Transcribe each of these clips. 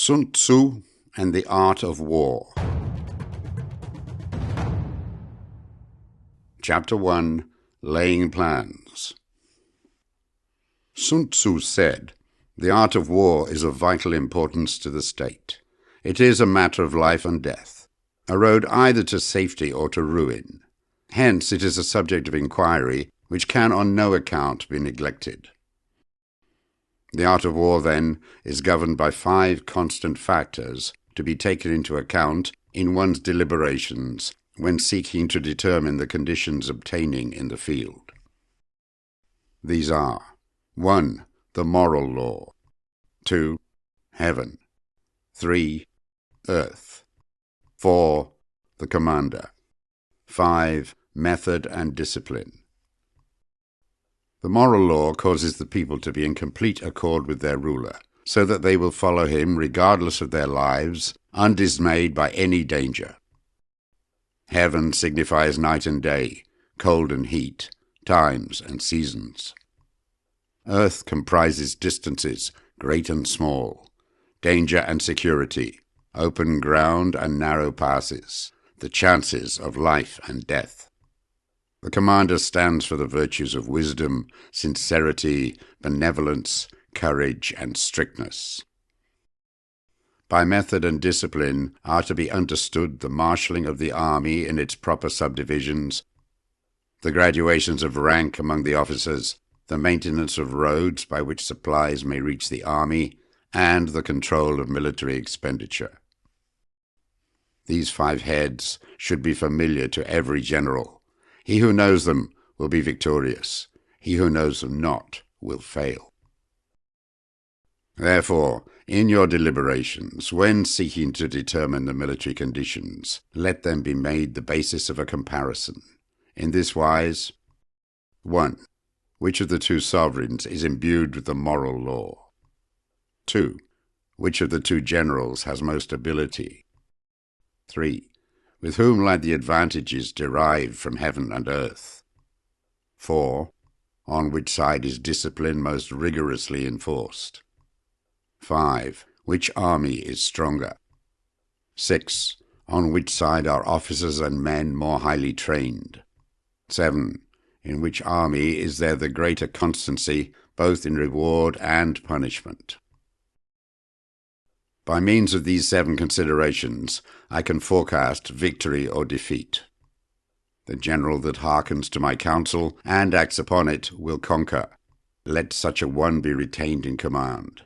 Sun Tzu and the Art of War. Chapter 1. Laying Plans. Sun Tzu said, "The art of war is of vital importance to the state. It is a matter of life and death, a road either to safety or to ruin. Hence it is a subject of inquiry which can on no account be neglected." The art of war, then, is governed by 5 constant factors to be taken into account in one's deliberations when seeking to determine the conditions obtaining in the field. These are 1. The moral law. 2. Heaven. 3. Earth. 4. The commander. 5. Method and discipline. The moral law causes the people to be in complete accord with their ruler, so that they will follow him regardless of their lives, undismayed by any danger. Heaven signifies night and day, cold and heat, times and seasons. Earth comprises distances, great and small, danger and security, open ground and narrow passes, the chances of life and death. The commander stands for the virtues of wisdom, sincerity, benevolence, courage, and strictness. By method and discipline are to be understood the marshalling of the army in its proper subdivisions, the graduations of rank among the officers, the maintenance of roads by which supplies may reach the army, and the control of military expenditure. These 5 heads should be familiar to every general. He who knows them will be victorious. He who knows them not will fail. Therefore, in your deliberations, when seeking to determine the military conditions, let them be made the basis of a comparison. In this wise: 1. Which of the 2 sovereigns is imbued with the moral law? 2. Which of the 2 generals has most ability? 3. With whom lie the advantages derived from heaven and earth? 4. On which side is discipline most rigorously enforced? 5. Which army is stronger? 6. On which side are officers and men more highly trained? 7. In which army is there the greater constancy, both in reward and punishment? By means of these 7 considerations, I can forecast victory or defeat. The general that hearkens to my counsel and acts upon it will conquer. Let such a one be retained in command.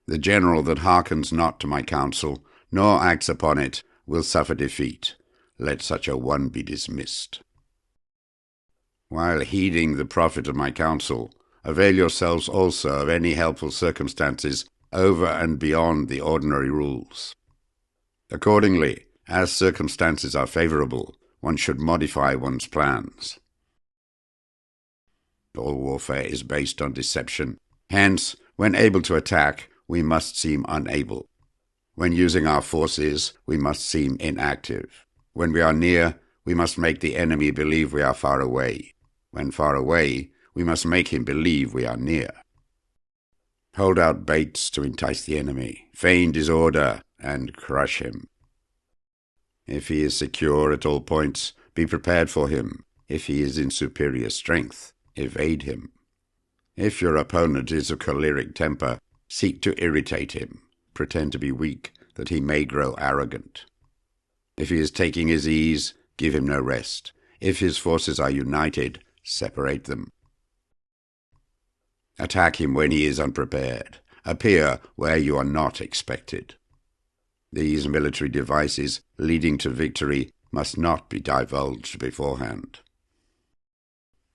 The general that hearkens not to my counsel, nor acts upon it, will suffer defeat. Let such a one be dismissed. While heeding the profit of my counsel, avail yourselves also of any helpful circumstances over and beyond the ordinary rules. Accordingly, as circumstances are favorable, one should modify one's plans. All warfare is based on deception. Hence, when able to attack, we must seem unable. When using our forces, we must seem inactive. When we are near, we must make the enemy believe we are far away. When far away, we must make him believe we are near. Hold out baits to entice the enemy, feign disorder, and crush him. If he is secure at all points, be prepared for him. If he is in superior strength, evade him. If your opponent is of choleric temper, seek to irritate him. Pretend to be weak, that he may grow arrogant. If he is taking his ease, give him no rest. If his forces are united, separate them. Attack him when he is unprepared. Appear where you are not expected. These military devices leading to victory must not be divulged beforehand.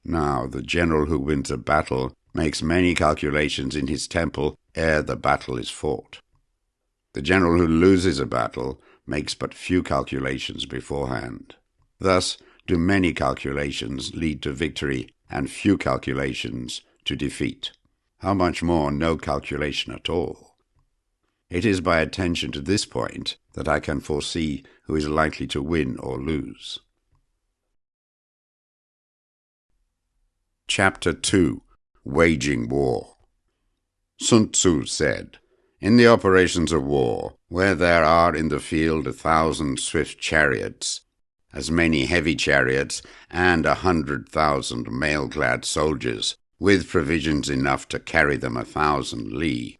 Now, the general who wins a battle makes many calculations in his temple ere the battle is fought. The general who loses a battle makes but few calculations beforehand. Thus do many calculations lead to victory and few calculations to defeat. How much more no calculation at all? It is by attention to this point that I can foresee who is likely to win or lose. Chapter 2. Waging War. Sun Tzu said, In the operations of war, where there are in the field 1,000 swift chariots, as many heavy chariots, and 100,000 mail-clad soldiers, with provisions enough to carry them 1,000 li.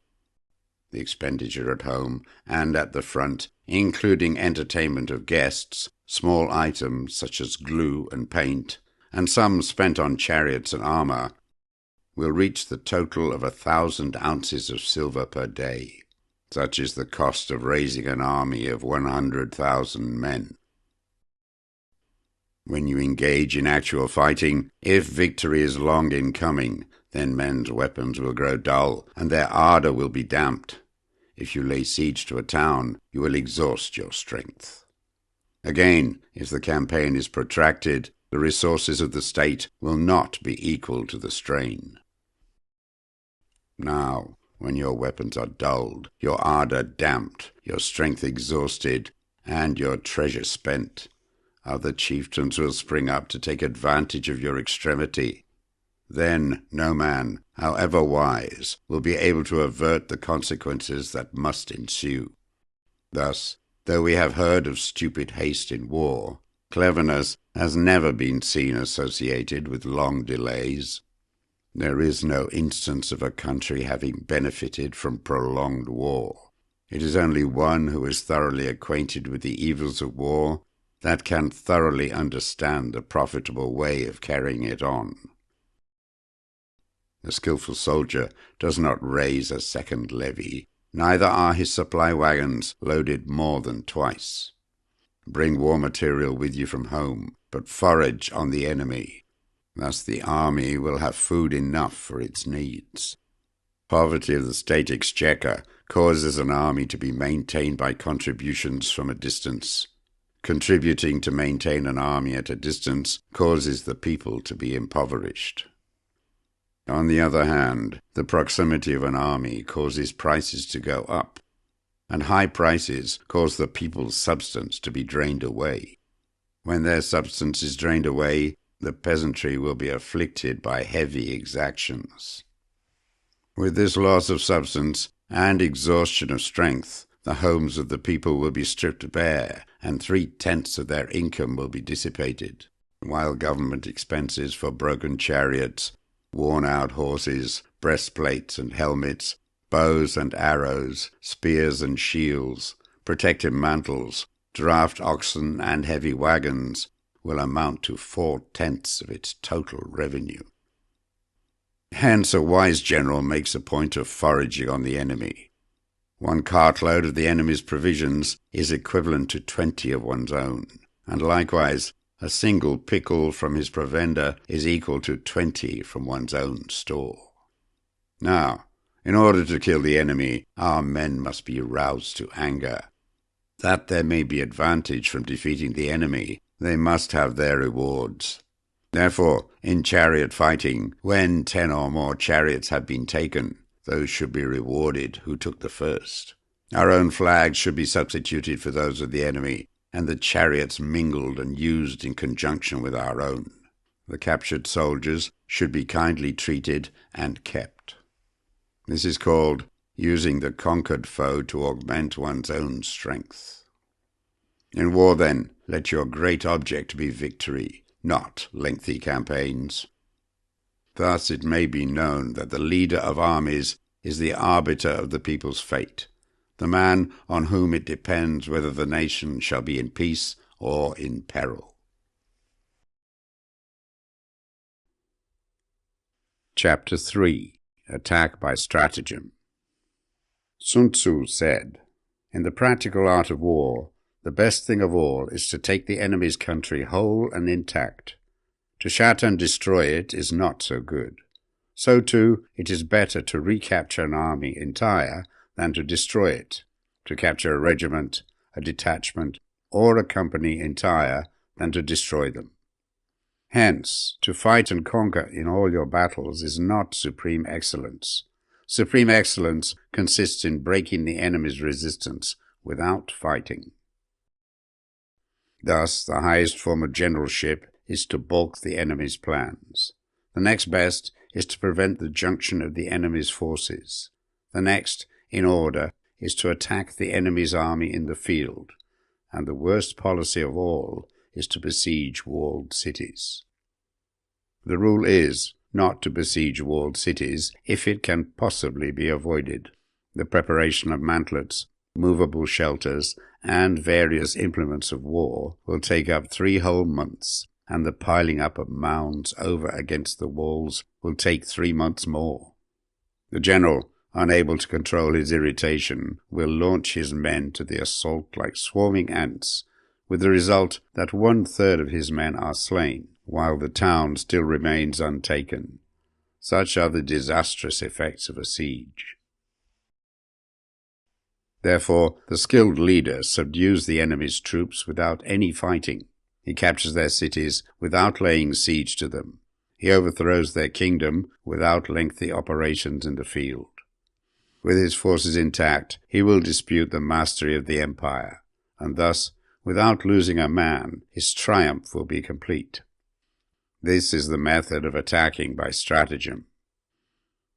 The expenditure at home and at the front, including entertainment of guests, small items such as glue and paint, and some spent on chariots and armour, will reach the total of 1,000 ounces of silver per day. Such is the cost of raising an army of 100,000 men. When you engage in actual fighting, if victory is long in coming, then men's weapons will grow dull, and their ardour will be damped. If you lay siege to a town, you will exhaust your strength. Again, if the campaign is protracted, the resources of the state will not be equal to the strain. Now, when your weapons are dulled, your ardour damped, your strength exhausted, and your treasure spent, other chieftains will spring up to take advantage of your extremity. Then no man, however wise, will be able to avert the consequences that must ensue. Thus, though we have heard of stupid haste in war, cleverness has never been seen associated with long delays. There is no instance of a country having benefited from prolonged war. It is only one who is thoroughly acquainted with the evils of war that can thoroughly understand the profitable way of carrying it on. The skilful soldier does not raise a second levy, neither are his supply wagons loaded more than twice. Bring war material with you from home, but forage on the enemy. Thus the army will have food enough for its needs. Poverty of the state exchequer causes an army to be maintained by contributions from a distance. Contributing to maintain an army at a distance causes the people to be impoverished. On the other hand, the proximity of an army causes prices to go up, and high prices cause the people's substance to be drained away. When their substance is drained away, the peasantry will be afflicted by heavy exactions. With this loss of substance and exhaustion of strength, the homes of the people will be stripped bare, and 3/10 of their income will be dissipated, while government expenses for broken chariots, worn-out horses, breastplates and helmets, bows and arrows, spears and shields, protective mantles, draft oxen and heavy wagons will amount to 4/10 of its total revenue. Hence a wise general makes a point of foraging on the enemy. 1 cartload of the enemy's provisions is equivalent to 20 of one's own, and likewise a single pickle from his provender is equal to 20 from one's own store. Now, in order to kill the enemy, our men must be roused to anger. That there may be advantage from defeating the enemy, they must have their rewards. Therefore, in chariot fighting, when 10 or more chariots have been taken, those should be rewarded who took the first. Our own flags should be substituted for those of the enemy, and the chariots mingled and used in conjunction with our own. The captured soldiers should be kindly treated and kept. This is called using the conquered foe to augment one's own strength. In war, then, let your great object be victory, not lengthy campaigns. Thus it may be known that the leader of armies is the arbiter of the people's fate, the man on whom it depends whether the nation shall be in peace or in peril. Chapter 3. Attack by Stratagem. Sun Tzu said, "In the practical art of war, the best thing of all is to take the enemy's country whole and intact. To shatter and destroy it is not so good. So, too, it is better to recapture an army entire than to destroy it, to capture a regiment, a detachment, or a company entire than to destroy them. Hence, to fight and conquer in all your battles is not supreme excellence. Supreme excellence consists in breaking the enemy's resistance without fighting." Thus, the highest form of generalship is to balk the enemy's plans. The next best is to prevent the junction of the enemy's forces. The next, in order is to attack the enemy's army in the field, and the worst policy of all is to besiege walled cities. The rule is not to besiege walled cities if it can possibly be avoided. The preparation of mantlets, movable shelters, and various implements of war will take up 3 whole months, and the piling up of mounds over against the walls will take 3 months more. The general, unable to control his irritation, will launch his men to the assault like swarming ants, with the result that 1/3 of his men are slain, while the town still remains untaken. Such are the disastrous effects of a siege. Therefore, the skilled leader subdues the enemy's troops without any fighting. He captures their cities without laying siege to them. He overthrows their kingdom without lengthy operations in the field. With his forces intact, he will dispute the mastery of the empire, and thus, without losing a man, his triumph will be complete. This is the method of attacking by stratagem.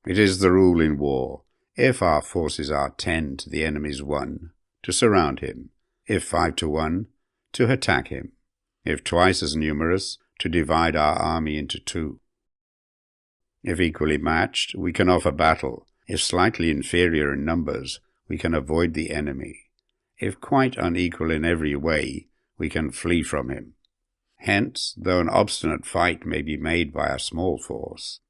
It is the rule in war, if our forces are 10 to the enemy's 1, to surround him; if 5 to 1, to attack him; if twice as numerous, to divide our army into 2. If equally matched, we can offer battle. If slightly inferior in numbers, we can avoid the enemy. If quite unequal in every way, we can flee from him. Hence, though an obstinate fight may be made by a small force,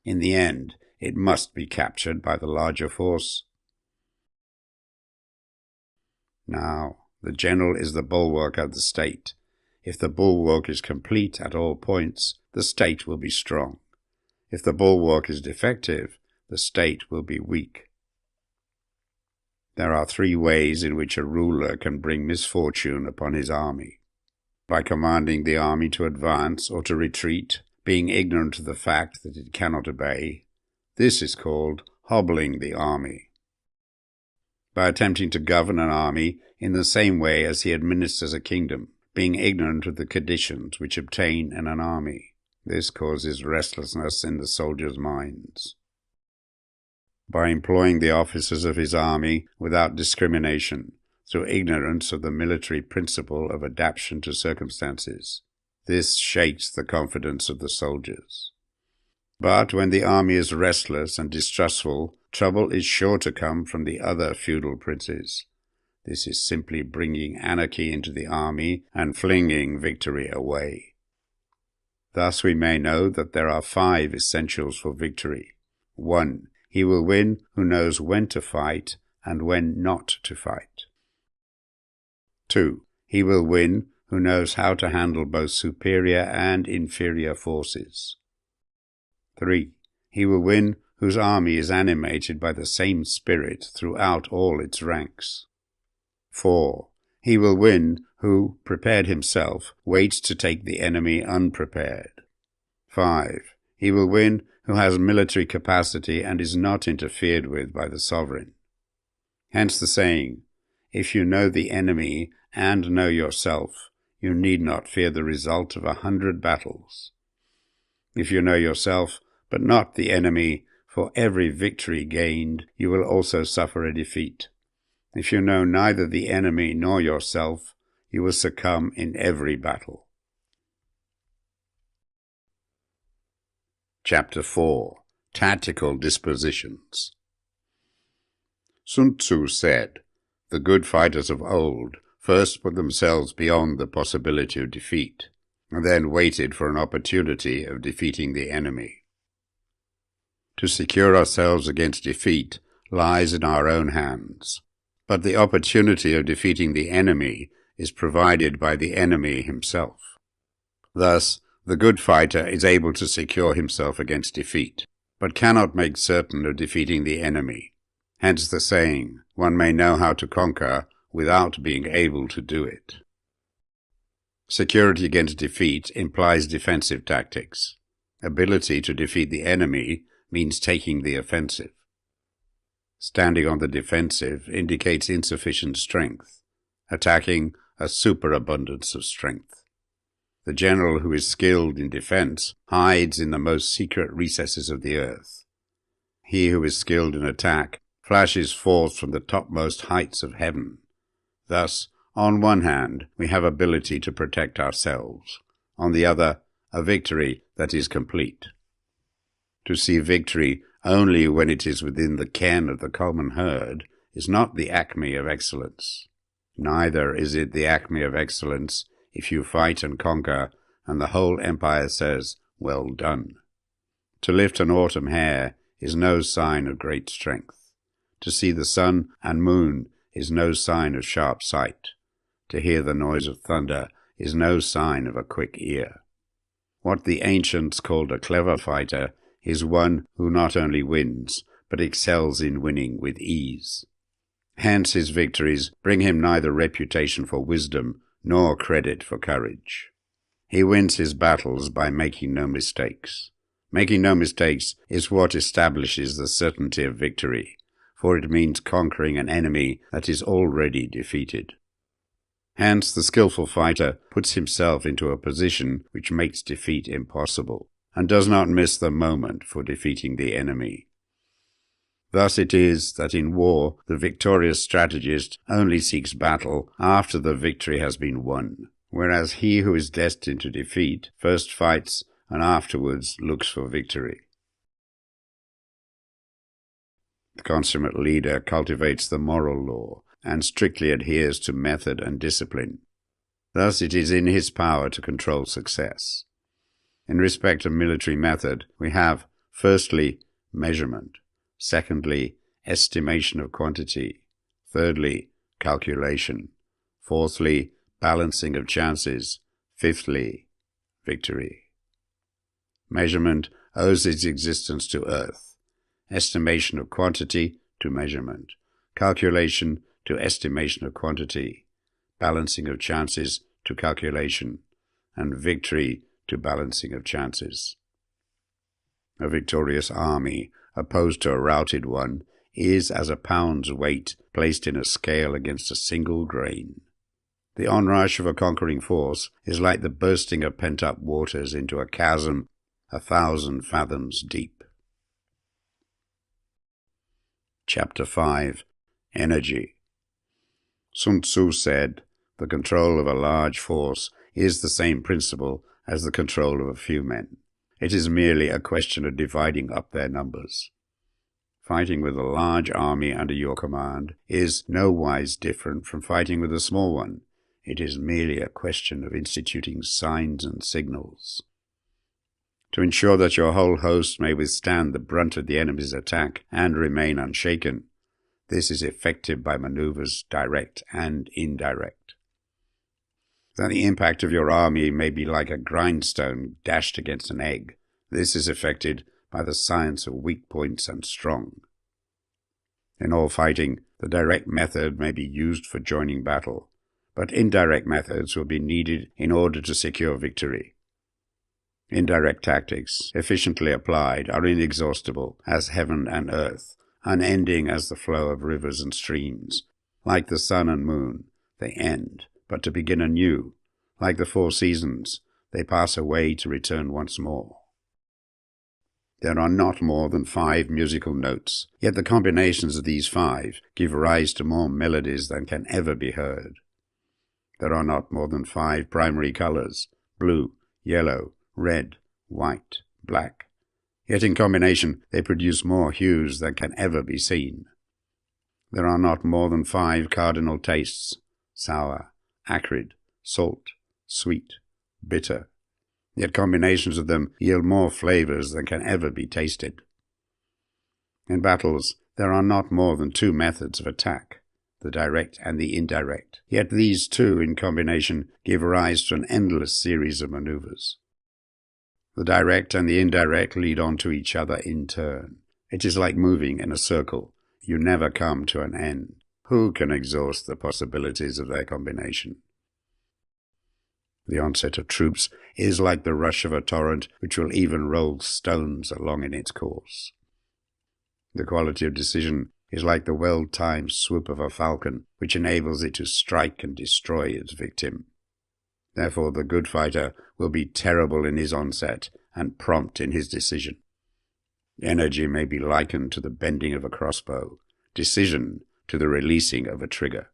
in the end it must be captured by the larger force. Now, the general is the bulwark of the state. If the bulwark is complete at all points, the state will be strong. If the bulwark is defective, the state will be weak. There are 3 ways in which a ruler can bring misfortune upon his army: by commanding the army to advance or to retreat, being ignorant of the fact that it cannot obey. This is called hobbling the army. By attempting to govern an army in the same way as he administers a kingdom, being ignorant of the conditions which obtain in an army. This causes restlessness in the soldiers' minds. By employing the officers of his army without discrimination, through ignorance of the military principle of adaptation to circumstances. This shakes the confidence of the soldiers. But when the army is restless and distrustful, trouble is sure to come from the other feudal princes. This is simply bringing anarchy into the army and flinging victory away. Thus we may know that there are 5 essentials for victory. 1. He will win who knows when to fight and when not to fight. 2. He will win who knows how to handle both superior and inferior forces. 3. He will win whose army is animated by the same spirit throughout all its ranks. 4. He will win who, prepared himself, waits to take the enemy unprepared. 5. He will win who has military capacity and is not interfered with by the sovereign. Hence the saying, if you know the enemy and know yourself, you need not fear the result of 100 battles. If you know yourself, but not the enemy, for every victory gained, you will also suffer a defeat. If you know neither the enemy nor yourself, you will succumb in every battle. Chapter 4. Tactical Dispositions. Sun Tzu said, "The good fighters of old first put themselves beyond the possibility of defeat, and then waited for an opportunity of defeating the enemy." To secure ourselves against defeat lies in our own hands, but the opportunity of defeating the enemy is provided by the enemy himself. Thus, the good fighter is able to secure himself against defeat, but cannot make certain of defeating the enemy. Hence the saying, one may know how to conquer without being able to do it. Security against defeat implies defensive tactics. Ability to defeat the enemy means taking the offensive. Standing on the defensive indicates insufficient strength, attacking a superabundance of strength. The general who is skilled in defense hides in the most secret recesses of the earth. He who is skilled in attack flashes forth from the topmost heights of heaven. Thus, on one hand, we have ability to protect ourselves. On the other, a victory that is complete. To see victory only when it is within the ken of the common herd is not the acme of excellence. Neither is it the acme of excellence if you fight and conquer, and the whole empire says, "Well done." To lift an autumn hair is no sign of great strength. To see the sun and moon is no sign of sharp sight. To hear the noise of thunder is no sign of a quick ear. What the ancients called a clever fighter is one who not only wins, but excels in winning with ease. Hence his victories bring him neither reputation for wisdom nor credit for courage. He wins his battles by making no mistakes. Making no mistakes is what establishes the certainty of victory, for it means conquering an enemy that is already defeated. Hence the skillful fighter puts himself into a position which makes defeat impossible, and does not miss the moment for defeating the enemy. Thus it is that in war the victorious strategist only seeks battle after the victory has been won, whereas he who is destined to defeat first fights and afterwards looks for victory. The consummate leader cultivates the moral law and strictly adheres to method and discipline. Thus it is in his power to control success. In respect of military method, we have, firstly, measurement, secondly, estimation of quantity, thirdly, calculation, fourthly, balancing of chances, fifthly, victory. Measurement owes its existence to earth, estimation of quantity to measurement, calculation to estimation of quantity, balancing of chances to calculation, and victory to balancing of chances. A victorious army, opposed to a routed one, is as a pound's weight placed in a scale against a single grain. The onrush of a conquering force is like the bursting of pent-up waters into a chasm 1,000 fathoms deep. Chapter 5. Energy. Sun Tzu said, "The control of a large force is the same principle as the control of a few men. It is merely a question of dividing up their numbers." Fighting with a large army under your command is nowise different from fighting with a small one. It is merely a question of instituting signs and signals. To ensure that your whole host may withstand the brunt of the enemy's attack and remain unshaken, this is effected by maneuvers direct and indirect. That the impact of your army may be like a grindstone dashed against an egg, this is effected by the science of weak points and strong. In all fighting, the direct method may be used for joining battle, but indirect methods will be needed in order to secure victory. Indirect tactics, efficiently applied, are inexhaustible as heaven and earth, unending as the flow of rivers and streams. Like the sun and moon, they end, but to begin anew. Like the 4 seasons, they pass away to return once more. There are not more than 5 musical notes, yet the combinations of these 5 give rise to more melodies than can ever be heard. There are not more than 5 primary colors, blue, yellow, red, white, black. Yet in combination they produce more hues than can ever be seen. There are not more than 5 cardinal tastes, sour, acrid, salt, sweet, bitter. Yet combinations of them yield more flavors than can ever be tasted. In battles there are not more than 2 methods of attack, the direct and the indirect. Yet these 2 in combination give rise to an endless series of maneuvers. The direct and the indirect lead on to each other in turn. It is like moving in a circle. You never come to an end. Who can exhaust the possibilities of their combination? The onset of troops is like the rush of a torrent which will even roll stones along in its course. The quality of decision is like the well-timed swoop of a falcon which enables it to strike and destroy its victim. Therefore the good fighter will be terrible in his onset and prompt in his decision. Energy may be likened to the bending of a crossbow. decision to the releasing of a trigger.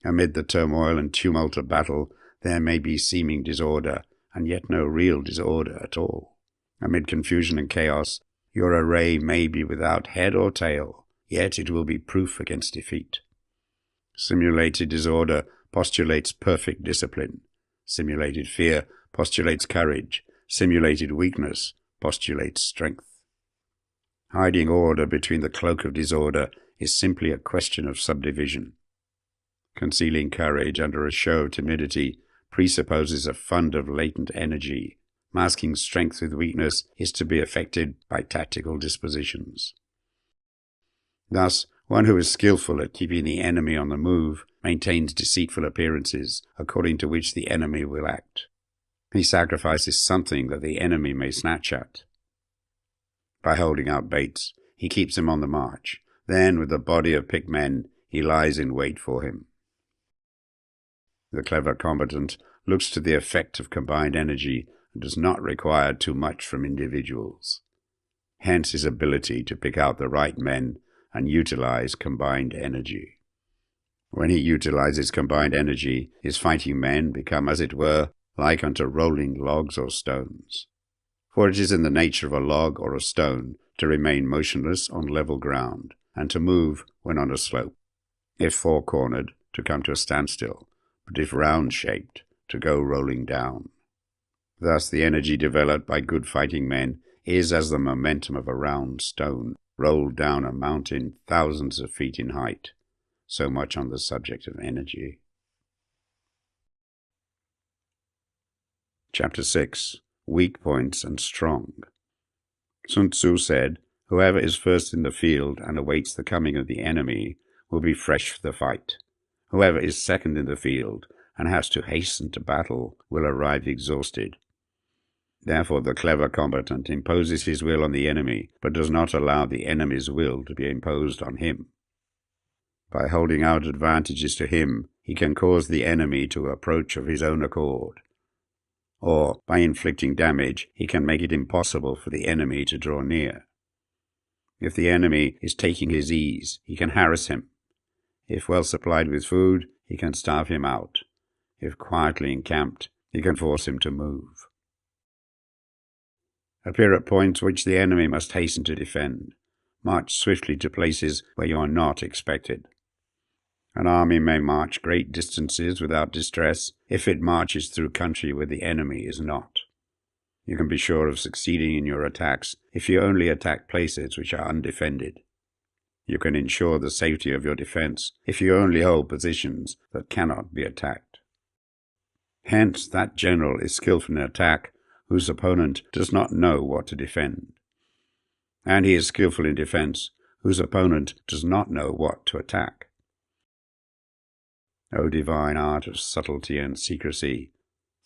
Amid the turmoil and tumult of battle, there may be seeming disorder, and yet no real disorder at all. Amid confusion and chaos, your array may be without head or tail, yet it will be proof against defeat. Simulated disorder postulates perfect discipline. Simulated fear postulates courage. Simulated weakness postulates strength. Hiding order between the cloak of disorder is simply a question of subdivision. Concealing courage under a show of timidity presupposes a fund of latent energy. Masking strength with weakness is to be effected by tactical dispositions. Thus, one who is skillful at keeping the enemy on the move maintains deceitful appearances according to which the enemy will act. He sacrifices something that the enemy may snatch at. By holding out baits, he keeps him on the march. Then, with a body of picked men, he lies in wait for him. The clever combatant looks to the effect of combined energy and does not require too much from individuals. Hence his ability to pick out the right men and utilize combined energy. When he utilizes combined energy, his fighting men become, as it were, like unto rolling logs or stones. For it is in the nature of a log or a stone to remain motionless on level ground, and to move when on a slope. If four-cornered, to come to a standstill, but if round-shaped, to go rolling down. Thus the energy developed by good fighting men is as the momentum of a round stone rolled down a mountain thousands of feet in height. So much on the subject of energy. Chapter 6. Weak Points and Strong. Sun Tzu said, "Whoever is first in the field and awaits the coming of the enemy will be fresh for the fight. Whoever is second in the field and has to hasten to battle will arrive exhausted." Therefore the clever combatant imposes his will on the enemy, but does not allow the enemy's will to be imposed on him. By holding out advantages to him, he can cause the enemy to approach of his own accord. Or, by inflicting damage, he can make it impossible for the enemy to draw near. If the enemy is taking his ease, he can harass him. If well supplied with food, he can starve him out. If quietly encamped, he can force him to move. Appear at points which the enemy must hasten to defend. March swiftly to places where you are not expected. An army may march great distances without distress if it marches through country where the enemy is not. You can be sure of succeeding in your attacks if you only attack places which are undefended. You can ensure the safety of your defense if you only hold positions that cannot be attacked. Hence that general is skillful in attack whose opponent does not know what to defend. And he is skillful in defense whose opponent does not know what to attack. O divine art of subtlety and secrecy,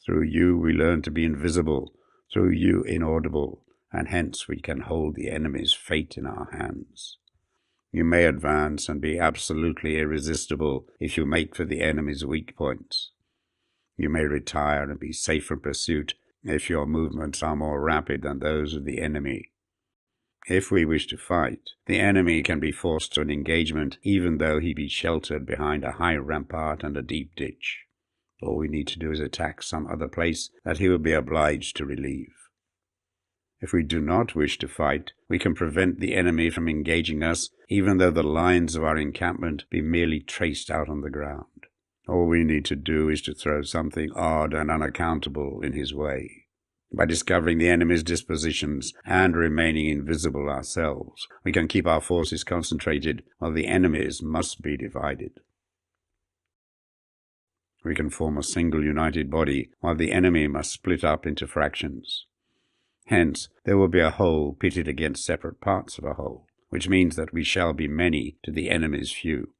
through you we learn to be invisible, through you inaudible, and hence we can hold the enemy's fate in our hands. You may advance and be absolutely irresistible if you make for the enemy's weak points. You may retire and be safe from pursuit if your movements are more rapid than those of the enemy. If we wish to fight, the enemy can be forced to an engagement even though he be sheltered behind a high rampart and a deep ditch. All we need to do is attack some other place that he will be obliged to relieve. If we do not wish to fight, we can prevent the enemy from engaging us even though the lines of our encampment be merely traced out on the ground. All we need to do is to throw something odd and unaccountable in his way. By discovering the enemy's dispositions and remaining invisible ourselves, we can keep our forces concentrated while the enemy's must be divided. We can form a single united body while the enemy must split up into fractions. Hence, there will be a whole pitted against separate parts of a whole, which means that we shall be many to the enemy's few.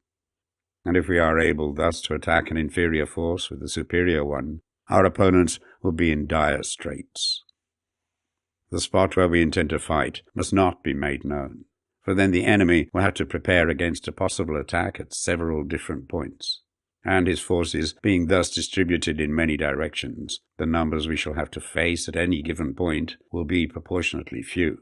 And if we are able thus to attack an inferior force with a superior one, our opponents will be in dire straits. The spot where we intend to fight must not be made known, for then the enemy will have to prepare against a possible attack at several different points, and his forces being thus distributed in many directions, the numbers we shall have to face at any given point will be proportionately few.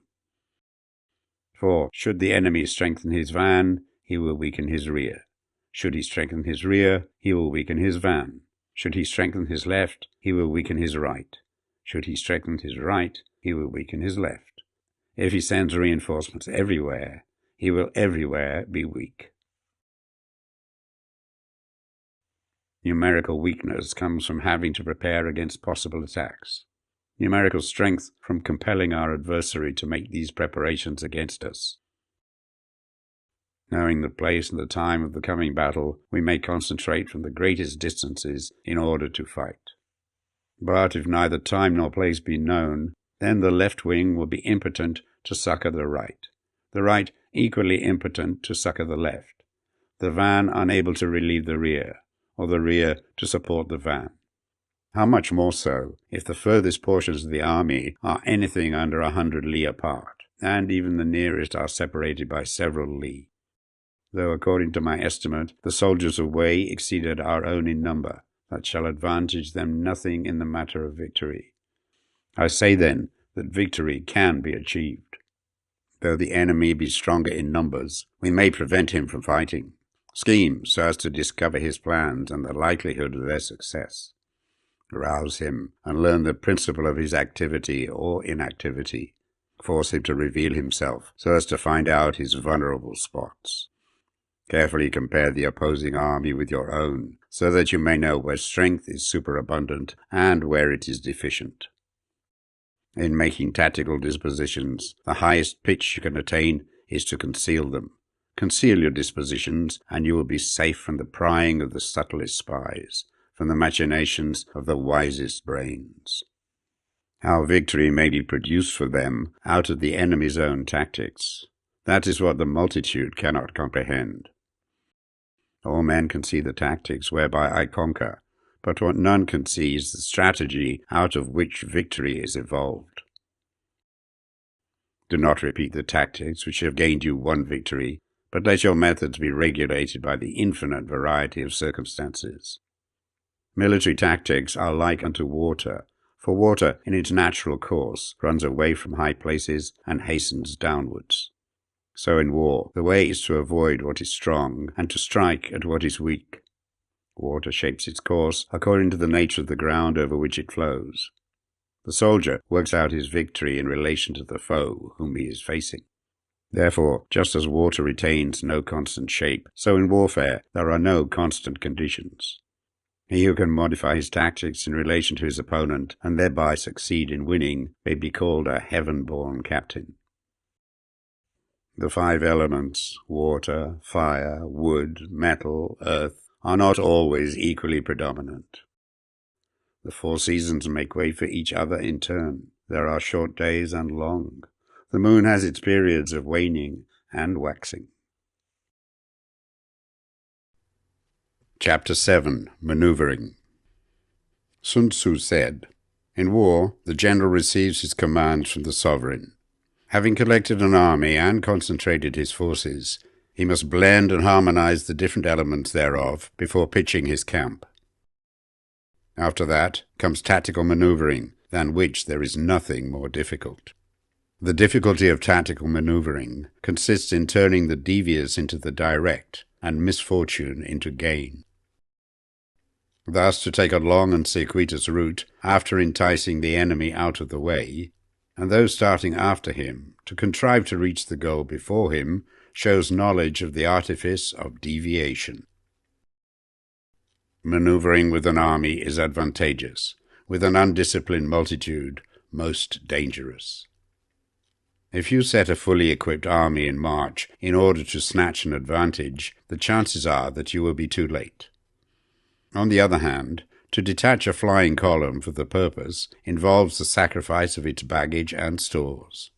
For should the enemy strengthen his van, he will weaken his rear. Should he strengthen his rear, he will weaken his van. Should he strengthen his left, he will weaken his right. Should he strengthen his right, he will weaken his left. If he sends reinforcements everywhere, he will everywhere be weak. Numerical weakness comes from having to prepare against possible attacks. Numerical strength from compelling our adversary to make these preparations against us. Knowing the place and the time of the coming battle, we may concentrate from the greatest distances in order to fight. But if neither time nor place be known, then the left wing will be impotent to succor the right equally impotent to succor the left, the van unable to relieve the rear, or the rear to support the van. How much more so if the furthest portions of the army are anything under 100 li apart, and even the nearest are separated by several li. Though according to my estimate the soldiers away exceeded our own in number, that shall advantage them nothing in the matter of victory. I say then that victory can be achieved. Though the enemy be stronger in numbers, we may prevent him from fighting. Scheme so as to discover his plans and the likelihood of their success. Rouse him and learn the principle of his activity or inactivity. Force him to reveal himself so as to find out his vulnerable spots. Carefully compare the opposing army with your own, so that you may know where strength is superabundant and where it is deficient. In making tactical dispositions, the highest pitch you can attain is to conceal them. Conceal your dispositions, and you will be safe from the prying of the subtlest spies, from the machinations of the wisest brains. How victory may be produced for them out of the enemy's own tactics, that is what the multitude cannot comprehend. All men can see the tactics whereby I conquer, but what none can see is the strategy out of which victory is evolved. Do not repeat the tactics which have gained you one victory, but let your methods be regulated by the infinite variety of circumstances. Military tactics are like unto water, for water in its natural course runs away from high places and hastens downwards. So in war, the way is to avoid what is strong and to strike at what is weak. Water shapes its course according to the nature of the ground over which it flows. The soldier works out his victory in relation to the foe whom he is facing. Therefore, just as water retains no constant shape, so in warfare there are no constant conditions. He who can modify his tactics in relation to his opponent and thereby succeed in winning may be called a heaven-born captain. The 5 elements, water, fire, wood, metal, earth, are not always equally predominant. The 4 seasons make way for each other in turn. There are short days and long. The moon has its periods of waning and waxing. Chapter 7. Maneuvering. Sun Tzu said, "In war, the general receives his commands from the sovereign. Having collected an army and concentrated his forces, he must blend and harmonize the different elements thereof before pitching his camp. After that comes tactical maneuvering, than which there is nothing more difficult. The difficulty of tactical maneuvering consists in turning the devious into the direct, and misfortune into gain. Thus, to take a long and circuitous route after enticing the enemy out of the way, and those starting after him to contrive to reach the goal before him, shows knowledge of the artifice of deviation. Maneuvering with an army is advantageous, with an undisciplined multitude most dangerous. If you set a fully equipped army in march in order to snatch an advantage, the chances are that you will be too late. On the other hand, to detach a flying column for the purpose involves the sacrifice of its baggage and stores.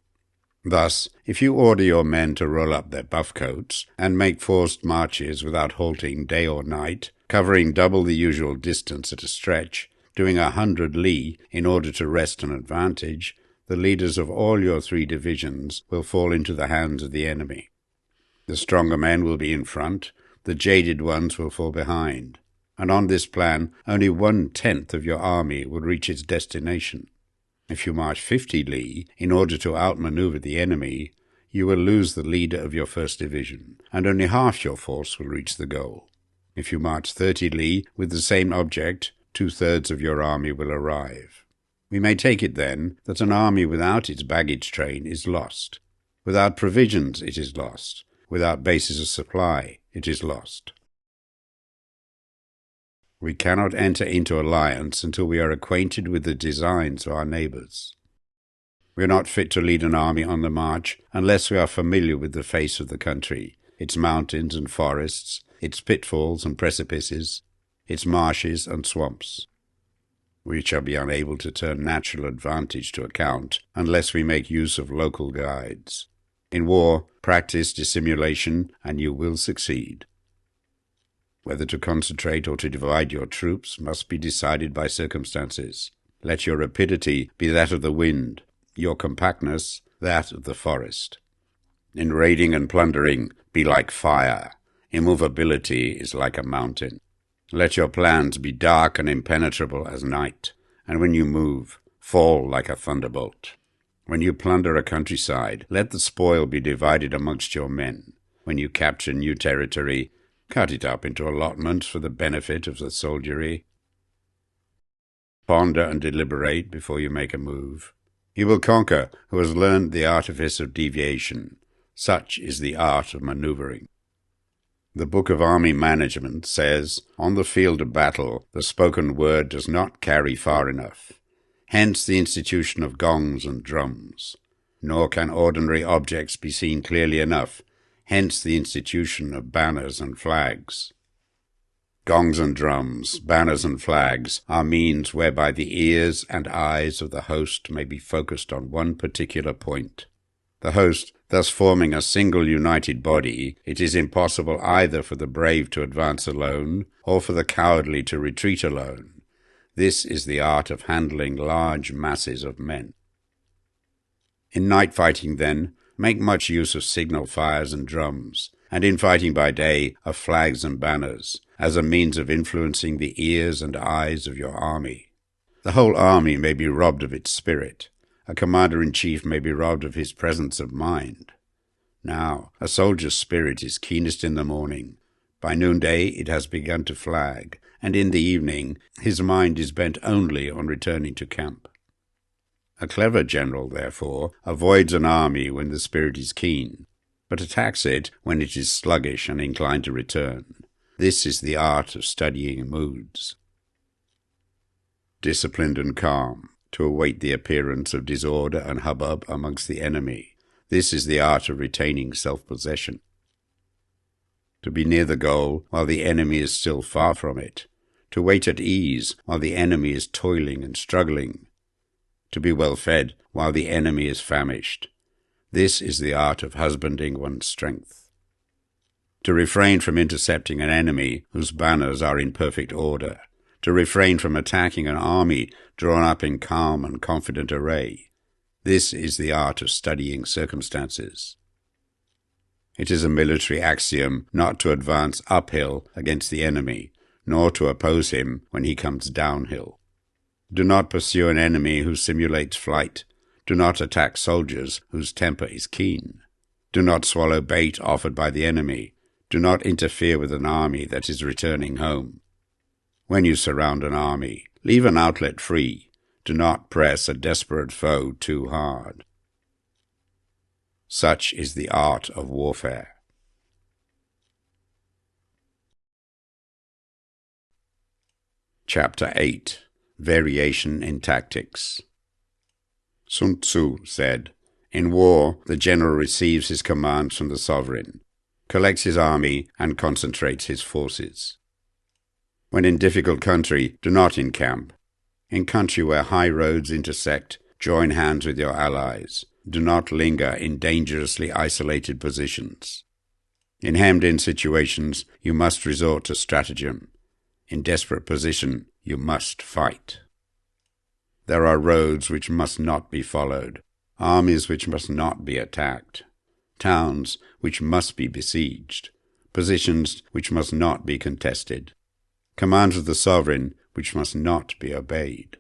Thus, if you order your men to roll up their buff coats and make forced marches without halting day or night, covering double the usual distance at a stretch, doing 100 li in order to wrest an advantage, the leaders of all your 3 divisions will fall into the hands of the enemy. The stronger men will be in front, the jaded ones will fall behind, and on this plan only 1/10 of your army will reach its destination. If you march 50 li in order to outmaneuver the enemy, you will lose the leader of your first division, and only half your force will reach the goal. If you march 30 li with the same object, 2/3 of your army will arrive. We may take it, then, that an army without its baggage train is lost. Without provisions it is lost. Without bases of supply it is lost. We cannot enter into alliance until we are acquainted with the designs of our neighbours. We are not fit to lead an army on the march unless we are familiar with the face of the country, its mountains and forests, its pitfalls and precipices, its marshes and swamps. We shall be unable to turn natural advantage to account unless we make use of local guides. In war, practice dissimulation, and you will succeed. Whether to concentrate or to divide your troops must be decided by circumstances. Let your rapidity be that of the wind, your compactness that of the forest. In raiding and plundering, be like fire. Immovability is like a mountain. Let your plans be dark and impenetrable as night, and when you move, fall like a thunderbolt. When you plunder a countryside, let the spoil be divided amongst your men. When you capture new territory, cut it up into allotments for the benefit of the soldiery. Ponder and deliberate before you make a move. He will conquer who has learned the artifice of deviation. Such is the art of maneuvering. The Book of Army Management says, on the field of battle, the spoken word does not carry far enough. Hence the institution of gongs and drums. Nor can ordinary objects be seen clearly enough. Hence the institution of banners and flags. Gongs and drums, banners and flags are means whereby the ears and eyes of the host may be focused on one particular point. The host thus forming a single united body, it is impossible either for the brave to advance alone or for the cowardly to retreat alone. This is the art of handling large masses of men. In night fighting, then, make much use of signal fires and drums, and in fighting by day of flags and banners, as a means of influencing the ears and eyes of your army. The whole army may be robbed of its spirit. A commander-in-chief may be robbed of his presence of mind. Now, a soldier's spirit is keenest in the morning. By noonday it has begun to flag, and in the evening his mind is bent only on returning to camp. A clever general, therefore, avoids an army when the spirit is keen, but attacks it when it is sluggish and inclined to return. This is the art of studying moods. Disciplined and calm, to await the appearance of disorder and hubbub amongst the enemy. This is the art of retaining self-possession. To be near the goal while the enemy is still far from it. To wait at ease while the enemy is toiling and struggling. To be well fed while the enemy is famished. This is the art of husbanding one's strength. To refrain from intercepting an enemy whose banners are in perfect order. To refrain from attacking an army drawn up in calm and confident array. This is the art of studying circumstances. It is a military axiom not to advance uphill against the enemy, nor to oppose him when he comes downhill. Do not pursue an enemy who simulates flight. Do not attack soldiers whose temper is keen. Do not swallow bait offered by the enemy. Do not interfere with an army that is returning home. When you surround an army, leave an outlet free. Do not press a desperate foe too hard. Such is the art of warfare. Chapter 8. Variation in Tactics. Sun Tzu said, in war, the general receives his commands from the sovereign, collects his army, and concentrates his forces. When in difficult country, do not encamp. In country where high roads intersect, join hands with your allies. Do not linger in dangerously isolated positions. In hemmed-in situations, you must resort to stratagem. In desperate position, you must fight. There are roads which must not be followed, armies which must not be attacked, towns which must be besieged, positions which must not be contested, commands of the sovereign which must not be obeyed.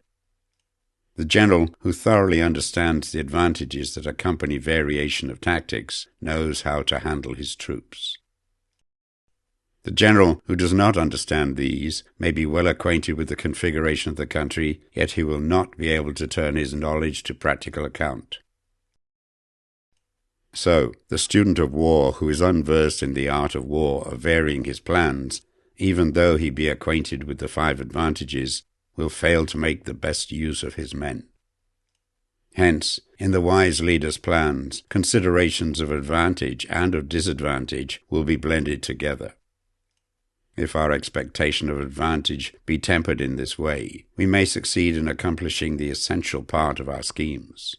The general who thoroughly understands the advantages that accompany variation of tactics knows how to handle his troops. The general who does not understand these may be well acquainted with the configuration of the country, yet he will not be able to turn his knowledge to practical account. So, the student of war who is unversed in the art of war of varying his plans, even though he be acquainted with the 5 advantages, will fail to make the best use of his men. Hence, in the wise leader's plans, considerations of advantage and of disadvantage will be blended together. If our expectation of advantage be tempered in this way, we may succeed in accomplishing the essential part of our schemes.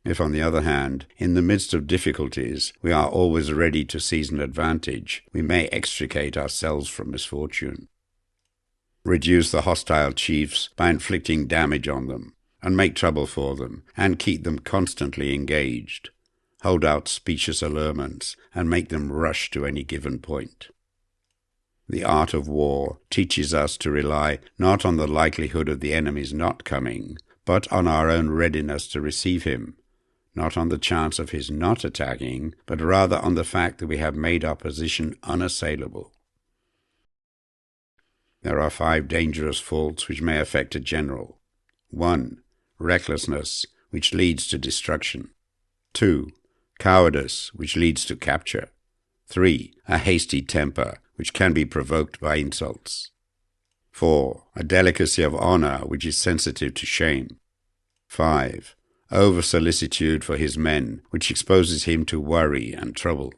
If, on the other hand, in the midst of difficulties, we are always ready to seize an advantage, we may extricate ourselves from misfortune. Reduce the hostile chiefs by inflicting damage on them, and make trouble for them, and keep them constantly engaged. Hold out specious allurements, and make them rush to any given point. The art of war teaches us to rely not on the likelihood of the enemy's not coming, but on our own readiness to receive him, not on the chance of his not attacking, but rather on the fact that we have made our position unassailable. There are 5 dangerous faults which may affect a general. 1. Recklessness, which leads to destruction. 2. Cowardice, which leads to capture. 3. A hasty temper, which can be provoked by insults. 4. A delicacy of honor, which is sensitive to shame. 5. Over-solicitude for his men, which exposes him to worry and trouble.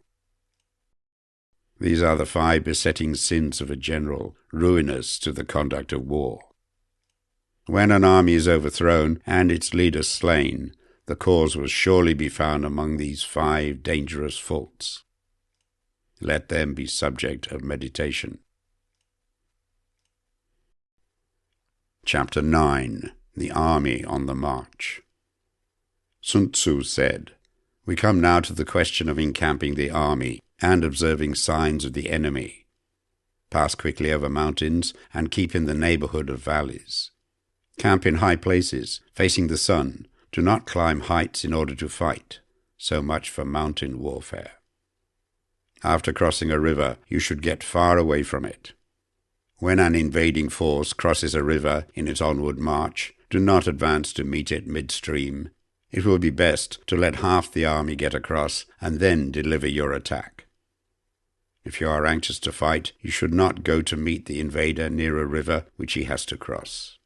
These are the 5 besetting sins of a general, ruinous to the conduct of war. When an army is overthrown and its leader slain, the cause will surely be found among these 5 dangerous faults. Let them be subject of meditation. Chapter 9. The Army on the March. Sun Tzu said, "We come now to the question of encamping the army and observing signs of the enemy. Pass quickly over mountains and keep in the neighborhood of valleys. Camp in high places, facing the sun. Do not climb heights in order to fight. So much for mountain warfare. After crossing a river, you should get far away from it. When an invading force crosses a river in its onward march, do not advance to meet it midstream. It will be best to let half the army get across and then deliver your attack. If you are anxious to fight, you should not go to meet the invader near a river which he has to cross.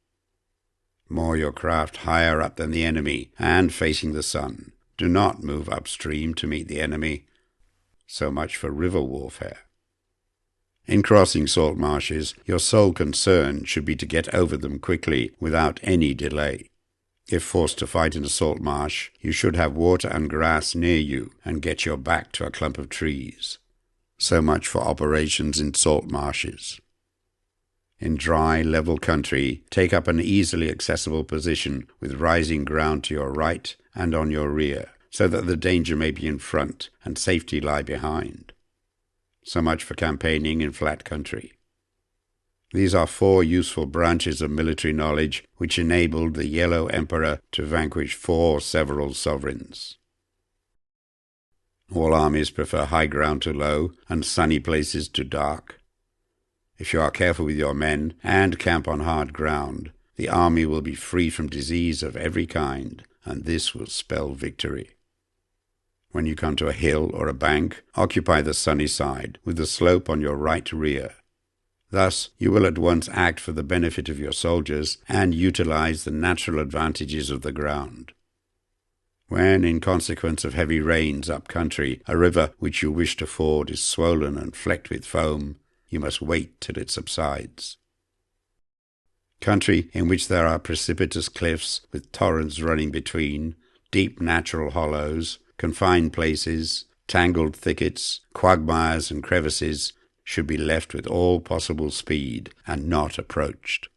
Moor your craft higher up than the enemy and facing the sun. Do not move upstream to meet the enemy. So much for river warfare. In crossing salt marshes, your sole concern should be to get over them quickly without any delay. If forced to fight in a salt marsh, you should have water and grass near you and get your back to a clump of trees. So much for operations in salt marshes. In dry, level country, take up an easily accessible position with rising ground to your right and on your rear, so that the danger may be in front and safety lie behind. So much for campaigning in flat country. These are 4 useful branches of military knowledge which enabled the Yellow Emperor to vanquish 4 several sovereigns. All armies prefer high ground to low and sunny places to dark. If you are careful with your men and camp on hard ground, the army will be free from disease of every kind, and this will spell victory. When you come to a hill or a bank, occupy the sunny side, with the slope on your right rear. Thus, you will at once act for the benefit of your soldiers and utilize the natural advantages of the ground. When, in consequence of heavy rains up country, a river which you wish to ford is swollen and flecked with foam, you must wait till it subsides. Country in which there are precipitous cliffs with torrents running between, deep natural hollows, confined places, tangled thickets, quagmires and crevices should be left with all possible speed and not approached.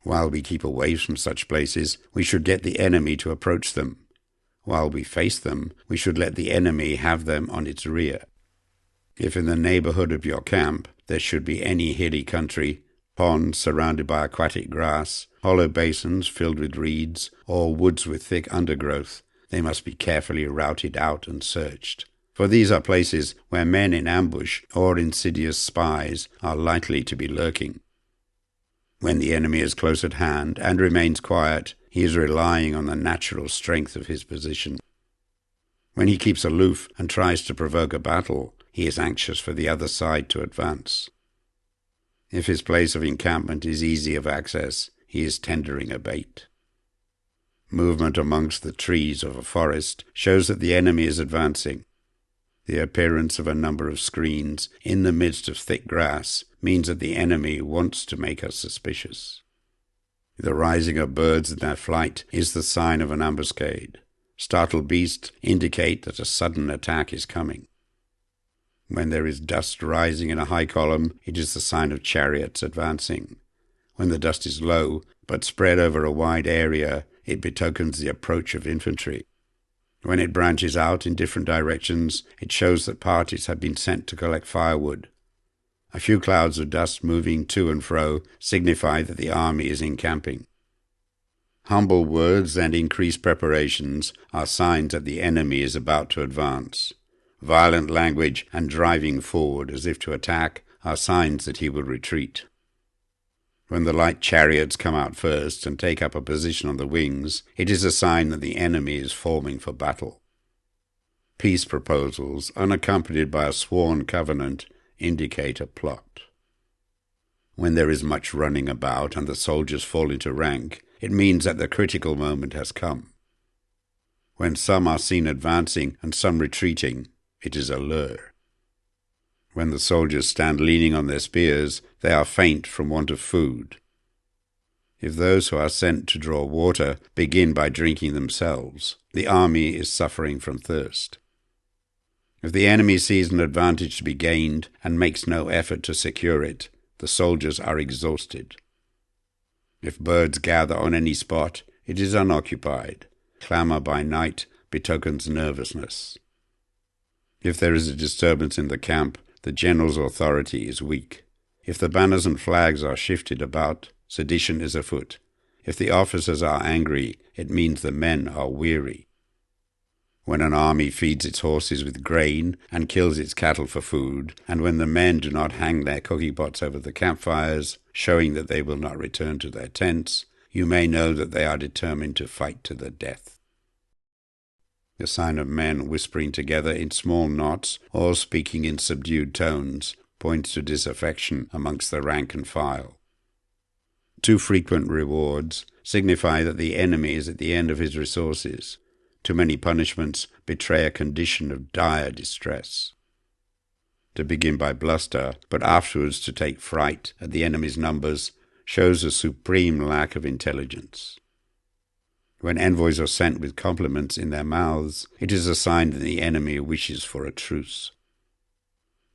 While we keep away from such places, we should get the enemy to approach them. While we face them, we should let the enemy have them on its rear. If in the neighborhood of your camp there should be any hilly country, ponds surrounded by aquatic grass, Hollow basins filled with reeds, or woods with thick undergrowth, they must be carefully routed out and searched, for these are places where men in ambush or insidious spies are likely to be lurking. When the enemy is close at hand and remains quiet, he is relying on the natural strength of his position. When he keeps aloof and tries to provoke a battle, he is anxious for the other side to advance. If his place of encampment is easy of access, he is tendering a bait. Movement amongst the trees of a forest shows that the enemy is advancing. The appearance of a number of screens in the midst of thick grass means that the enemy wants to make us suspicious. The rising of birds in their flight is the sign of an ambuscade. Startled beasts indicate that a sudden attack is coming. When there is dust rising in a high column, it is the sign of chariots advancing. When the dust is low, but spread over a wide area, it betokens the approach of infantry. When it branches out in different directions, it shows that parties have been sent to collect firewood. A few clouds of dust moving to and fro signify that the army is encamping. Humble words and increased preparations are signs that the enemy is about to advance. Violent language and driving forward as if to attack are signs that he will retreat. When the light chariots come out first and take up a position on the wings, it is a sign that the enemy is forming for battle. Peace proposals, unaccompanied by a sworn covenant, indicate a plot. When there is much running about and the soldiers fall into rank, it means that the critical moment has come. When some are seen advancing and some retreating, it is a lure. When the soldiers stand leaning on their spears, they are faint from want of food. If those who are sent to draw water begin by drinking themselves, the army is suffering from thirst. If the enemy sees an advantage to be gained and makes no effort to secure it, the soldiers are exhausted. If birds gather on any spot, it is unoccupied. Clamour by night betokens nervousness. If there is a disturbance in the camp, the general's authority is weak. If the banners and flags are shifted about, sedition is afoot. If the officers are angry, it means the men are weary. When an army feeds its horses with grain and kills its cattle for food, and when the men do not hang their cooking pots over the campfires, showing that they will not return to their tents, you may know that they are determined to fight to the death. The sign of men whispering together in small knots or speaking in subdued tones points to disaffection amongst the rank and file. Too frequent rewards signify that the enemy is at the end of his resources. Too many punishments betray a condition of dire distress. To begin by bluster, but afterwards to take fright at the enemy's numbers, shows a supreme lack of intelligence. When envoys are sent with compliments in their mouths, it is a sign that the enemy wishes for a truce.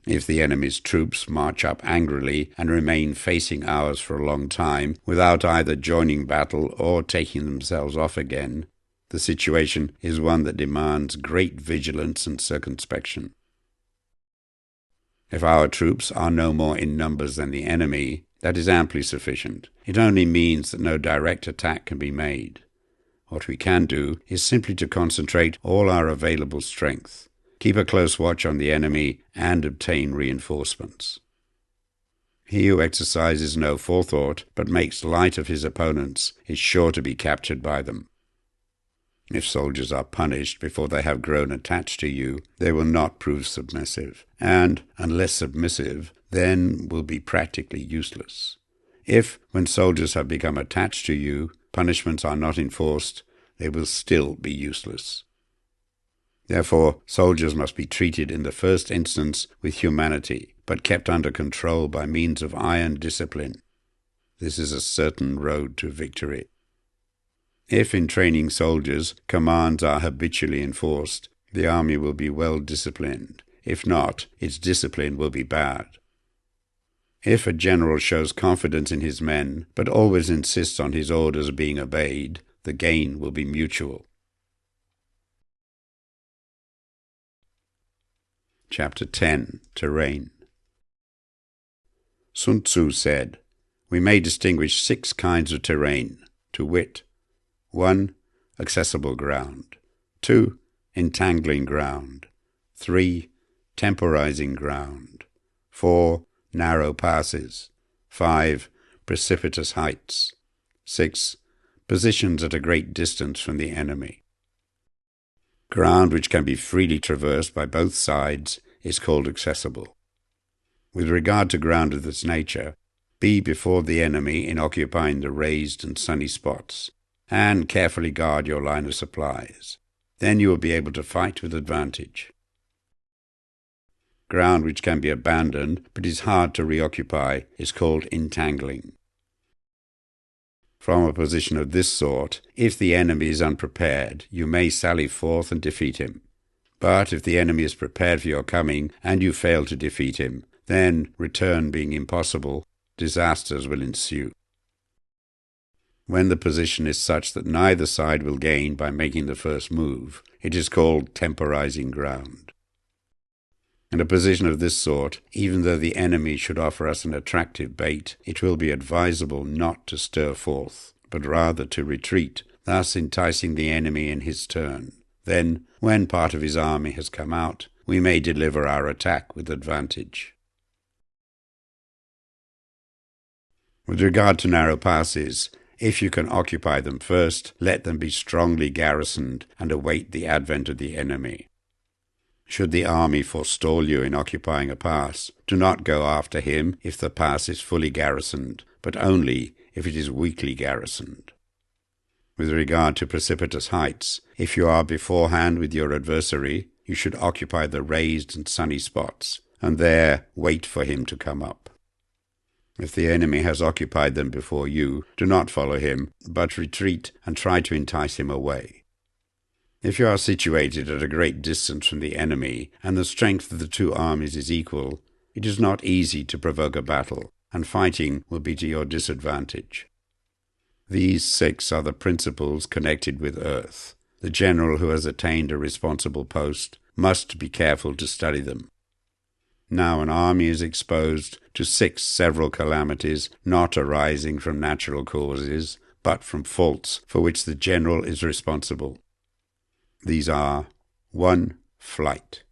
If the enemy's troops march up angrily and remain facing ours for a long time without either joining battle or taking themselves off again, the situation is one that demands great vigilance and circumspection. If our troops are no more in numbers than the enemy, that is amply sufficient. It only means that no direct attack can be made. What we can do is simply to concentrate all our available strength, keep a close watch on the enemy, and obtain reinforcements. He who exercises no forethought but makes light of his opponents is sure to be captured by them. If soldiers are punished before they have grown attached to you, they will not prove submissive, and, unless submissive, then will be practically useless. If, when soldiers have become attached to you, punishments are not enforced, they will still be useless. Therefore, soldiers must be treated in the first instance with humanity, but kept under control by means of iron discipline. This is a certain road to victory. If in training soldiers commands are habitually enforced, the army will be well disciplined. If not, its discipline will be bad. If a general shows confidence in his men, but always insists on his orders being obeyed, the gain will be mutual. Chapter 10. Terrain. Sun Tzu said, We may distinguish 6 kinds of terrain, to wit: 1. Accessible ground. 2. Entangling ground. 3. Temporizing ground. 4. Narrow passes. 5. Precipitous heights. 6. Positions at a great distance from the enemy. Ground which can be freely traversed by both sides is called accessible. With regard to ground of this nature, be before the enemy in occupying the raised and sunny spots, and carefully guard your line of supplies. Then you will be able to fight with advantage. Ground which can be abandoned but is hard to reoccupy is called entangling. From a position of this sort, if the enemy is unprepared, you may sally forth and defeat him. But if the enemy is prepared for your coming, and you fail to defeat him, then, return being impossible, disasters will ensue. When the position is such that neither side will gain by making the first move, it is called temporizing ground. In a position of this sort, even though the enemy should offer us an attractive bait, it will be advisable not to stir forth, but rather to retreat, thus enticing the enemy in his turn. Then, when part of his army has come out, we may deliver our attack with advantage. With regard to narrow passes, if you can occupy them first, let them be strongly garrisoned and await the advent of the enemy. Should the army forestall you in occupying a pass, do not go after him if the pass is fully garrisoned, but only if it is weakly garrisoned. With regard to precipitous heights, if you are beforehand with your adversary, you should occupy the raised and sunny spots, and there wait for him to come up. If the enemy has occupied them before you, do not follow him, but retreat and try to entice him away. If you are situated at a great distance from the enemy, and the strength of the 2 armies is equal, it is not easy to provoke a battle, and fighting will be to your disadvantage. These 6 are the principles connected with earth. The general who has attained a responsible post must be careful to study them. Now an army is exposed to 6 several calamities not arising from natural causes, but from faults for which the general is responsible. These are: 1. Flight.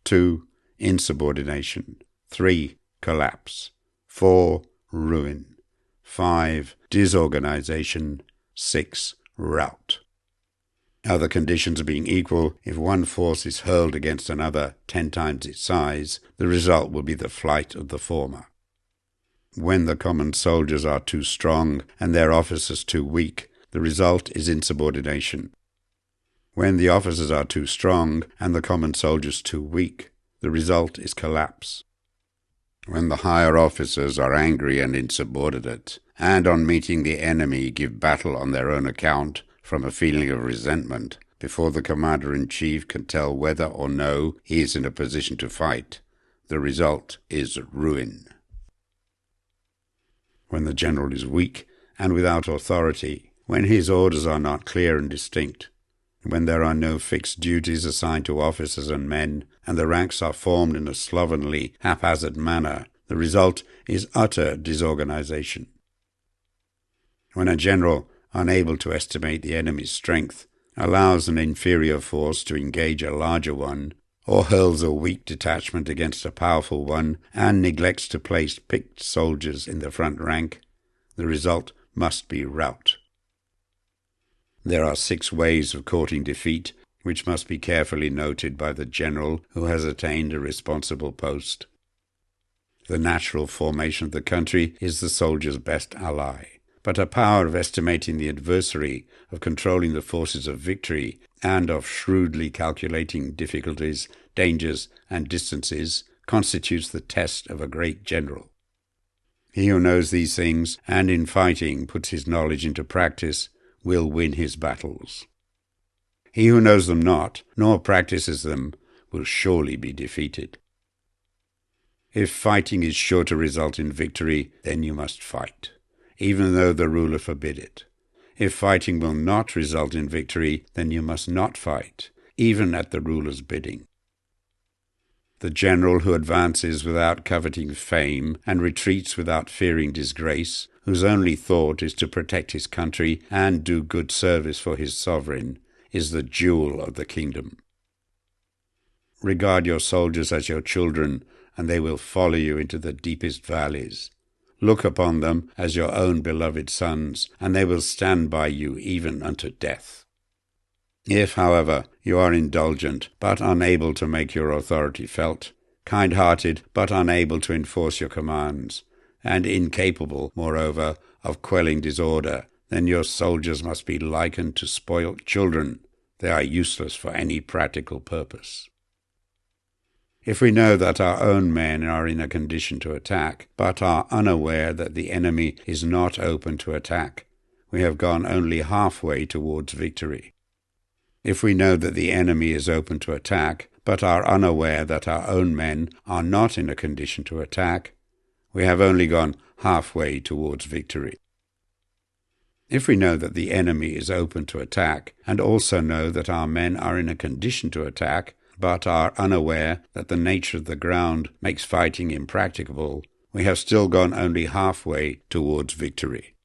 2. Insubordination. 3. Collapse. 4. Ruin. 5. Disorganization. 6. Rout. Other conditions being equal, if one force is hurled against another 10 times its size, the result will be the flight of the former. When the common soldiers are too strong and their officers too weak, the result is insubordination. When the officers are too strong and the common soldiers too weak, the result is collapse. When the higher officers are angry and insubordinate, and on meeting the enemy give battle on their own account from a feeling of resentment, before the commander-in-chief can tell whether or no he is in a position to fight, the result is ruin. When the general is weak and without authority, when his orders are not clear and distinct, when there are no fixed duties assigned to officers and men, and the ranks are formed in a slovenly, haphazard manner, the result is utter disorganization. When a general, unable to estimate the enemy's strength, allows an inferior force to engage a larger one, or hurls a weak detachment against a powerful one, and neglects to place picked soldiers in the front rank, the result must be rout. There are 6 ways of courting defeat, which must be carefully noted by the general who has attained a responsible post. The natural formation of the country is the soldier's best ally, but a power of estimating the adversary, of controlling the forces of victory, and of shrewdly calculating difficulties, dangers, and distances constitutes the test of a great general. He who knows these things, and in fighting puts his knowledge into practice, will win his battles. He who knows them not, nor practices them, will surely be defeated. If fighting is sure to result in victory, then you must fight, even though the ruler forbid it. If fighting will not result in victory, then you must not fight, even at the ruler's bidding. The general who advances without coveting fame and retreats without fearing disgrace, whose only thought is to protect his country and do good service for his sovereign, is the jewel of the kingdom. Regard your soldiers as your children, and they will follow you into the deepest valleys. Look upon them as your own beloved sons, and they will stand by you even unto death. If, however, you are indulgent, but unable to make your authority felt, kind-hearted, but unable to enforce your commands, and incapable, moreover, of quelling disorder, then your soldiers must be likened to spoilt children. They are useless for any practical purpose. If we know that our own men are in a condition to attack, but are unaware that the enemy is not open to attack, we have gone only halfway towards victory. If we know that the enemy is open to attack, but are unaware that our own men are not in a condition to attack, we have only gone halfway towards victory. If we know that the enemy is open to attack, and also know that our men are in a condition to attack, but are unaware that the nature of the ground makes fighting impracticable, we have still gone only halfway towards victory.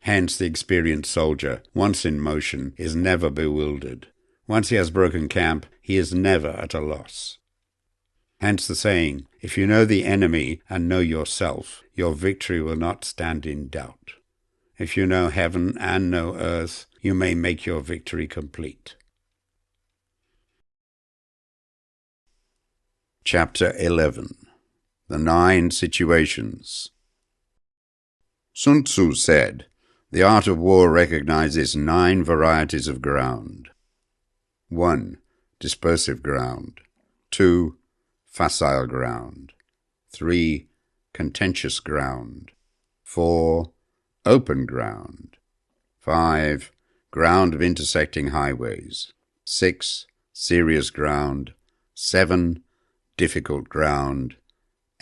Hence the experienced soldier, once in motion, is never bewildered. Once he has broken camp, he is never at a loss. Hence the saying, if you know the enemy and know yourself, your victory will not stand in doubt. If you know heaven and know earth, you may make your victory complete. Chapter 11. The 9 Situations. Sun Tzu said, "The art of war recognizes 9 varieties of ground. 1. Dispersive ground. 2. Facile ground. 3. Contentious ground. 4. Open ground. 5. Ground of intersecting highways. 6. Serious ground. 7. Difficult ground.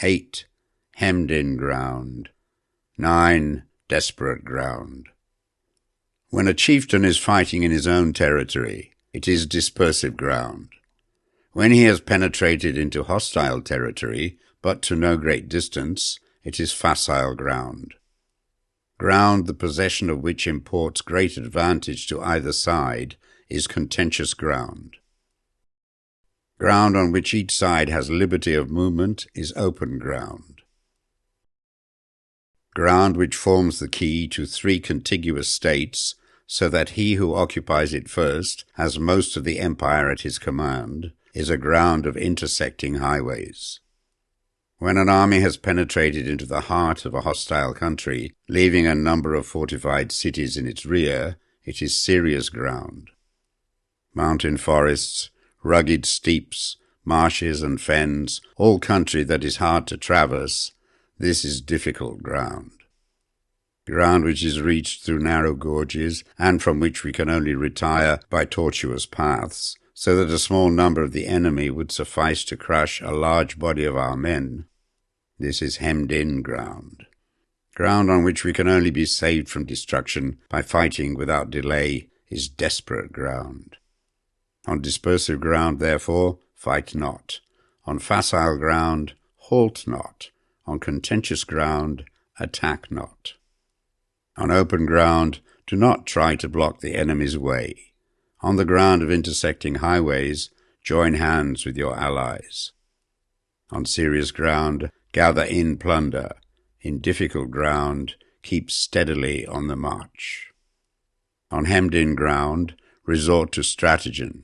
8. Hemmed-in ground. 9. Desperate ground." When a chieftain is fighting in his own territory, it is dispersive ground. When he has penetrated into hostile territory, but to no great distance, it is facile ground. Ground the possession of which imports great advantage to either side is contentious ground. Ground on which each side has liberty of movement is open ground. Ground which forms the key to 3 contiguous states, so that he who occupies it first has most of the empire at his command, is a ground of intersecting highways. When an army has penetrated into the heart of a hostile country, leaving a number of fortified cities in its rear, it is serious ground. Mountain forests, rugged steeps, marshes and fens, all country that is hard to traverse, this is difficult ground. Ground which is reached through narrow gorges, and from which we can only retire by tortuous paths, so that a small number of the enemy would suffice to crush a large body of our men. This is hemmed-in ground. Ground on which we can only be saved from destruction by fighting without delay is desperate ground. On dispersive ground, therefore, fight not. On facile ground, halt not. On contentious ground, attack not. On open ground, do not try to block the enemy's way. On the ground of intersecting highways, join hands with your allies. On serious ground, gather in plunder. In difficult ground, keep steadily on the march. On hemmed-in ground, resort to stratagem.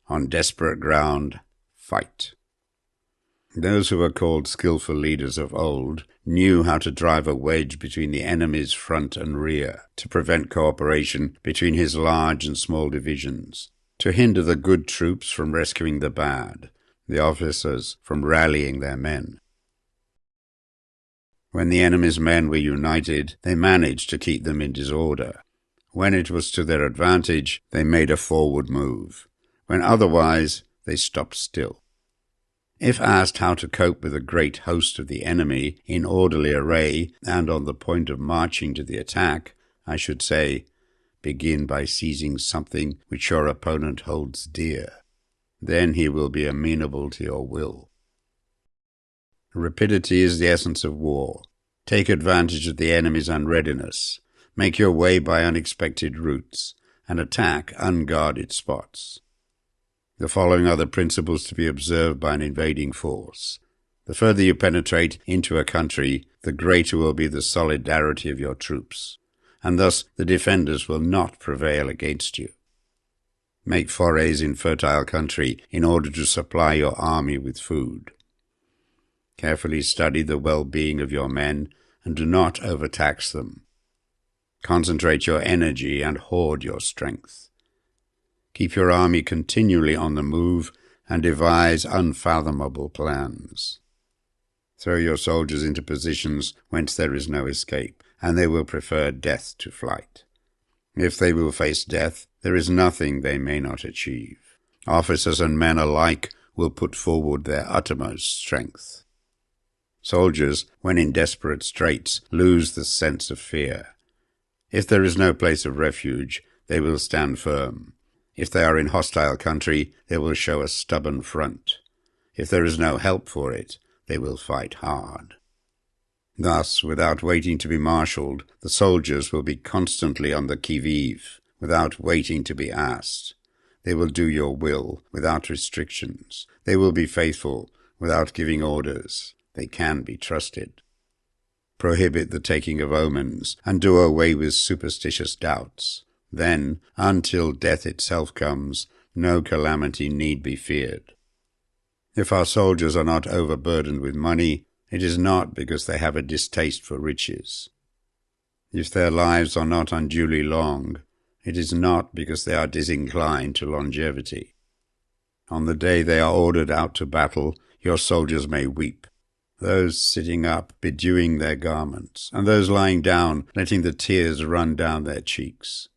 On desperate ground, fight. Those who were called skillful leaders of old knew how to drive a wedge between the enemy's front and rear, to prevent cooperation between his large and small divisions, to hinder the good troops from rescuing the bad, the officers from rallying their men. When the enemy's men were united, they managed to keep them in disorder. When it was to their advantage, they made a forward move. When otherwise, they stopped still. If asked how to cope with a great host of the enemy in orderly array and on the point of marching to the attack, I should say, begin by seizing something which your opponent holds dear. Then he will be amenable to your will. Rapidity is the essence of war. Take advantage of the enemy's unreadiness. Make your way by unexpected routes, and attack unguarded spots. The following are the principles to be observed by an invading force. The further you penetrate into a country, the greater will be the solidarity of your troops, and thus the defenders will not prevail against you. Make forays in fertile country in order to supply your army with food. Carefully study the well-being of your men, and do not overtax them. Concentrate your energy and hoard your strength. Keep your army continually on the move, and devise unfathomable plans. Throw your soldiers into positions whence there is no escape, and they will prefer death to flight. If they will face death, there is nothing they may not achieve. Officers and men alike will put forward their uttermost strength. Soldiers, when in desperate straits, lose the sense of fear. If there is no place of refuge, they will stand firm. If they are in hostile country, they will show a stubborn front. If there is no help for it, they will fight hard. Thus, without waiting to be marshalled, the soldiers will be constantly on the qui-vive, without waiting to be asked. They will do your will without restrictions. They will be faithful without giving orders. They can be trusted. Prohibit the taking of omens, and do away with superstitious doubts. Then, until death itself comes, no calamity need be feared. If our soldiers are not overburdened with money, it is not because they have a distaste for riches. If their lives are not unduly long, it is not because they are disinclined to longevity. On the day they are ordered out to battle, your soldiers may weep, those sitting up bedewing their garments, and those lying down letting the tears run down their cheeks.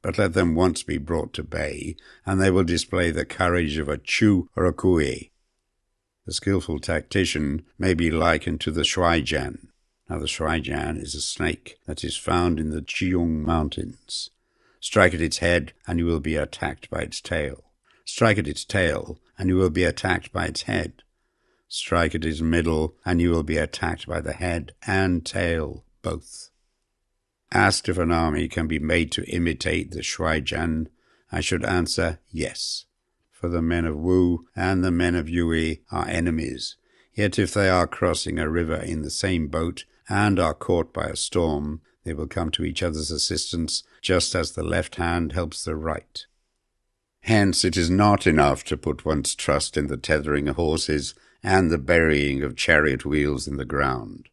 But let them once be brought to bay, and they will display the courage of a Chu or a Kui. The skilful tactician may be likened to the shuaijian. Now the shuaijian is a snake that is found in the Jiong Mountains. Strike at its head, and you will be attacked by its tail. Strike at its tail, and you will be attacked by its head. Strike at its middle, and you will be attacked by the head and tail, both. Asked if an army can be made to imitate the shuaijian, I should answer yes. For the men of Wu and the men of Yue are enemies, yet if they are crossing a river in the same boat and are caught by a storm, they will come to each other's assistance, just as the left hand helps the right. Hence it is not enough to put one's trust in the tethering of horses and the burying of chariot wheels in the ground.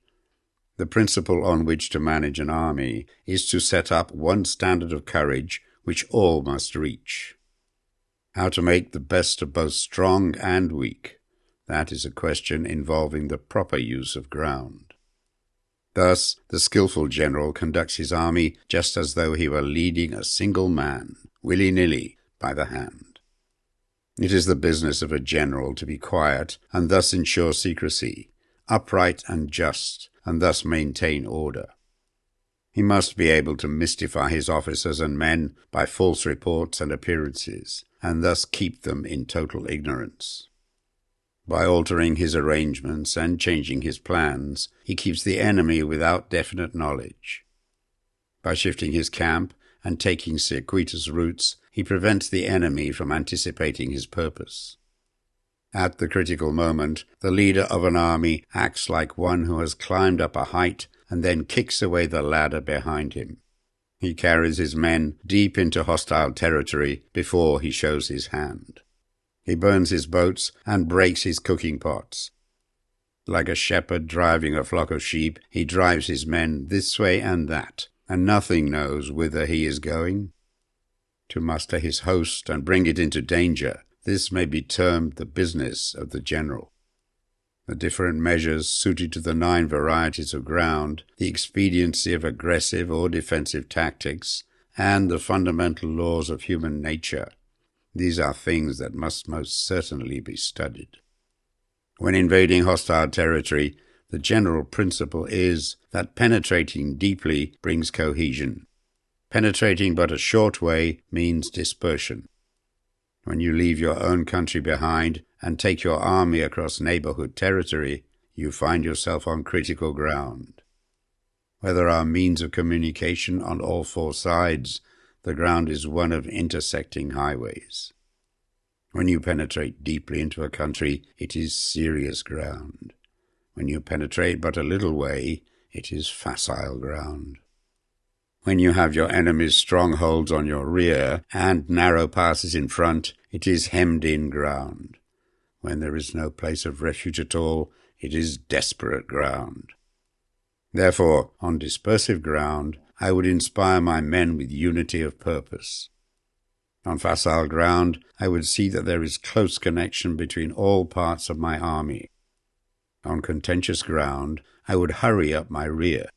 The principle on which to manage an army is to set up one standard of courage which all must reach. How to make the best of both strong and weak, that is a question involving the proper use of ground. Thus, the skilful general conducts his army just as though he were leading a single man, willy-nilly, by the hand. It is the business of a general to be quiet and thus ensure secrecy, upright and just, and thus maintain order. He must be able to mystify his officers and men by false reports and appearances, and thus keep them in total ignorance. By altering his arrangements and changing his plans, he keeps the enemy without definite knowledge. By shifting his camp and taking circuitous routes, he prevents the enemy from anticipating his purpose. At the critical moment, the leader of an army acts like one who has climbed up a height and then kicks away the ladder behind him. He carries his men deep into hostile territory before he shows his hand. He burns his boats and breaks his cooking pots. Like a shepherd driving a flock of sheep, he drives his men this way and that, and nothing knows whither he is going. To muster his host and bring it into danger, this may be termed the business of the general. The different measures suited to the 9 varieties of ground, the expediency of aggressive or defensive tactics, and the fundamental laws of human nature. These are things that must most certainly be studied. When invading hostile territory, the general principle is that penetrating deeply brings cohesion. Penetrating but a short way means dispersion. When you leave your own country behind and take your army across neighborhood territory, you find yourself on critical ground. Where there are means of communication on all four sides, the ground is one of intersecting highways. When you penetrate deeply into a country, it is serious ground. When you penetrate but a little way, it is facile ground. When you have your enemy's strongholds on your rear and narrow passes in front, it is hemmed-in ground. When there is no place of refuge at all, it is desperate ground. Therefore, on dispersive ground, I would inspire my men with unity of purpose. On facile ground, I would see that there is close connection between all parts of my army. On contentious ground, I would hurry up my rear.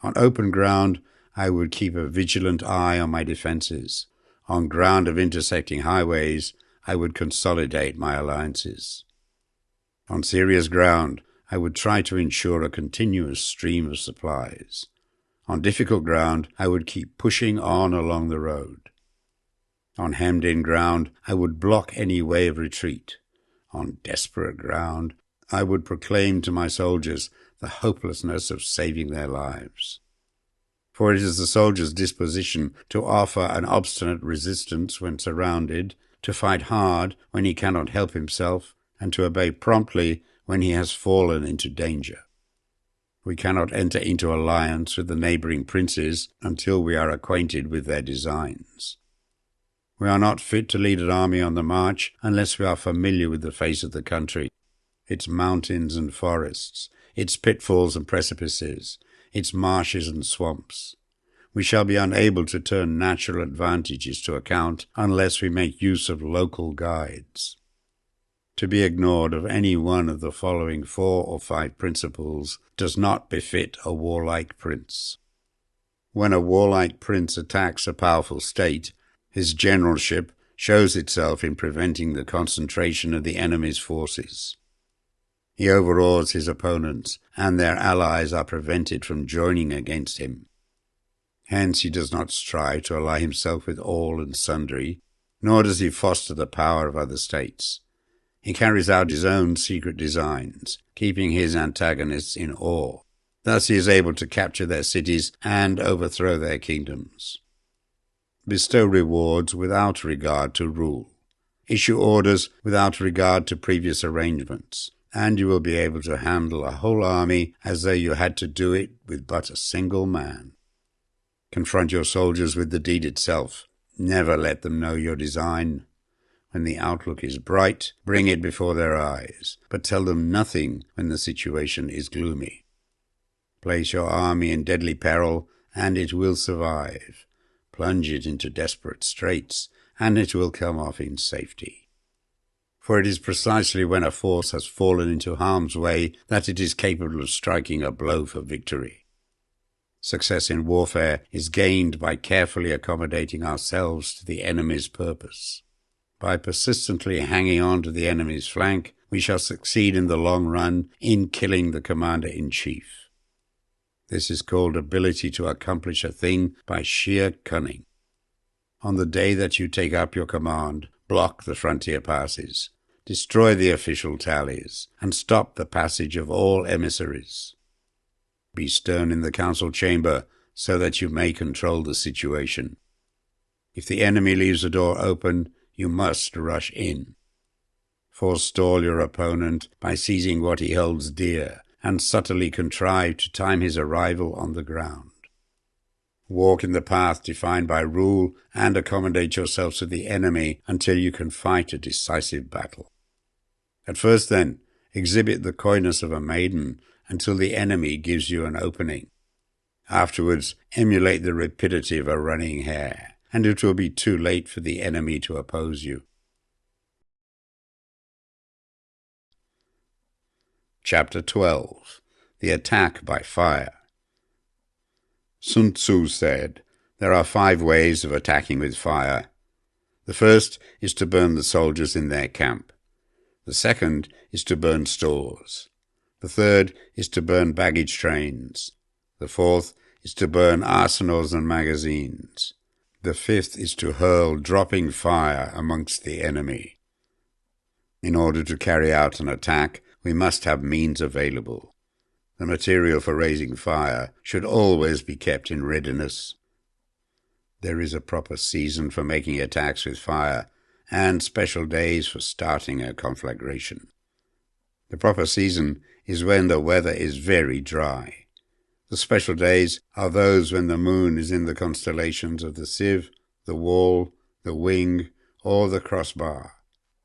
On open ground, I would keep a vigilant eye on my defences. On ground of intersecting highways, I would consolidate my alliances. On serious ground, I would try to ensure a continuous stream of supplies. On difficult ground, I would keep pushing on along the road. On hemmed-in ground, I would block any way of retreat. On desperate ground, I would proclaim to my soldiers the hopelessness of saving their lives. For it is the soldier's disposition to offer an obstinate resistance when surrounded, to fight hard when he cannot help himself, and to obey promptly when he has fallen into danger. We cannot enter into alliance with the neighbouring princes until we are acquainted with their designs. We are not fit to lead an army on the march unless we are familiar with the face of the country, its mountains and forests, its pitfalls and precipices, its marshes and swamps. We shall be unable to turn natural advantages to account unless we make use of local guides. To be ignored of any one of the following 4 or 5 principles does not befit a warlike prince. When a warlike prince attacks a powerful state, his generalship shows itself in preventing the concentration of the enemy's forces. He overawes his opponents, and their allies are prevented from joining against him. Hence he does not strive to ally himself with all and sundry, nor does he foster the power of other states. He carries out his own secret designs, keeping his antagonists in awe. Thus he is able to capture their cities and overthrow their kingdoms. Bestow rewards without regard to rule. Issue orders without regard to previous arrangements, and you will be able to handle a whole army as though you had to do it with but a single man. Confront your soldiers with the deed itself. Never let them know your design. When the outlook is bright, bring it before their eyes, but tell them nothing when the situation is gloomy. Place your army in deadly peril, and it will survive. Plunge it into desperate straits, and it will come off in safety. For it is precisely when a force has fallen into harm's way that it is capable of striking a blow for victory. Success in warfare is gained by carefully accommodating ourselves to the enemy's purpose. By persistently hanging on to the enemy's flank, we shall succeed in the long run in killing the commander-in-chief. This is called ability to accomplish a thing by sheer cunning. On the day that you take up your command, block the frontier passes, destroy the official tallies, and stop the passage of all emissaries. Be stern in the council chamber so that you may control the situation. If the enemy leaves the door open, you must rush in. Forestall your opponent by seizing what he holds dear, and subtly contrive to time his arrival on the ground. Walk in the path defined by rule, and accommodate yourselves to the enemy until you can fight a decisive battle. At first, then, exhibit the coyness of a maiden until the enemy gives you an opening. Afterwards, emulate the rapidity of a running hare, and it will be too late for the enemy to oppose you. Chapter 12. The Attack by Fire. Sun Tzu said, "There are 5 ways of attacking with fire. The first is to burn the soldiers in their camp. The second is to burn stores. The third is to burn baggage trains. The fourth is to burn arsenals and magazines. The fifth is to hurl dropping fire amongst the enemy. In order to carry out an attack, we must have means available. The material for raising fire should always be kept in readiness. There is a proper season for making attacks with fire, and special days for starting a conflagration. The proper season is when the weather is very dry. The special days are those when the moon is in the constellations of the sieve, the wall, the wing, or the crossbar,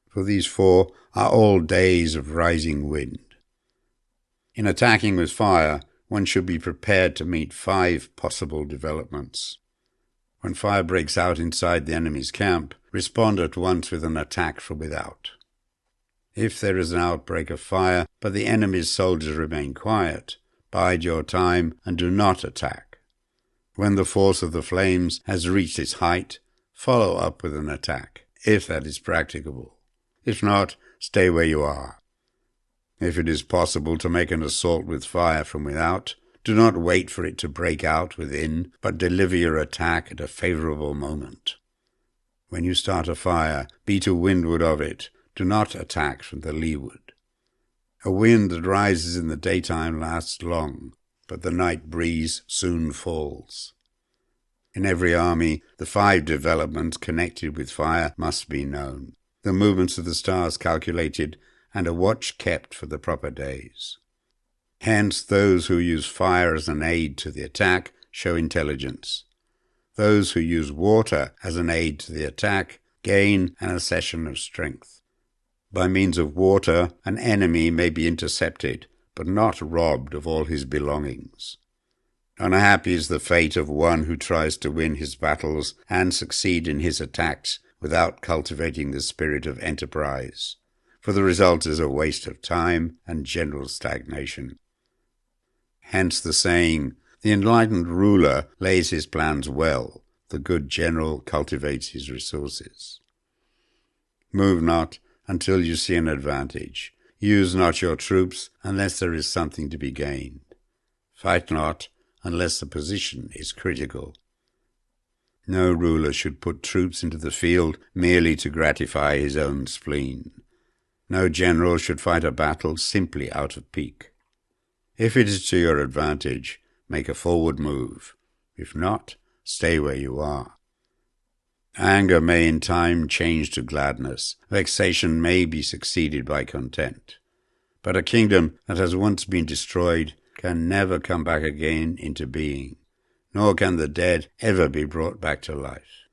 for these four are all days of rising wind. In attacking with fire, one should be prepared to meet 5 possible developments. When fire breaks out inside the enemy's camp, respond at once with an attack from without. If there is an outbreak of fire, but the enemy's soldiers remain quiet, bide your time and do not attack. When the force of the flames has reached its height, follow up with an attack, if that is practicable. If not, stay where you are. If it is possible to make an assault with fire from without, do not wait for it to break out within, but deliver your attack at a favorable moment. When you start a fire, be to windward of it. Do not attack from the leeward. A wind that rises in the daytime lasts long, but the night breeze soon falls. In every army, the 5 developments connected with fire must be known, the movements of the stars calculated, and a watch kept for the proper days. Hence, those who use fire as an aid to the attack show intelligence. Those who use water as an aid to the attack gain an accession of strength. By means of water, an enemy may be intercepted, but not robbed of all his belongings. Unhappy is the fate of one who tries to win his battles and succeed in his attacks without cultivating the spirit of enterprise, for the result is a waste of time and general stagnation. Hence the saying, the enlightened ruler lays his plans well, the good general cultivates his resources. Move not until you see an advantage. Use not your troops unless there is something to be gained. Fight not unless the position is critical. No ruler should put troops into the field merely to gratify his own spleen. No general should fight a battle simply out of pique. If it is to your advantage, make a forward move. If not, stay where you are. Anger may in time change to gladness. Vexation may be succeeded by content. But a kingdom that has once been destroyed can never come back again into being, nor can the dead ever be brought back to life.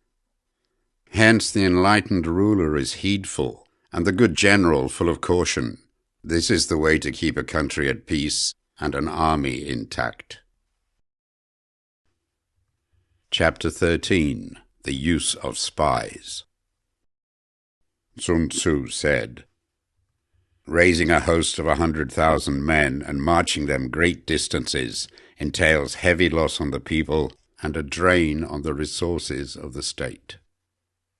Hence the enlightened ruler is heedful, and the good general full of caution. This is the way to keep a country at peace and an army intact. Chapter 13. The Use of Spies. Sun Tzu said, "Raising a host of 100,000 men and marching them great distances entails heavy loss on the people and a drain on the resources of the state.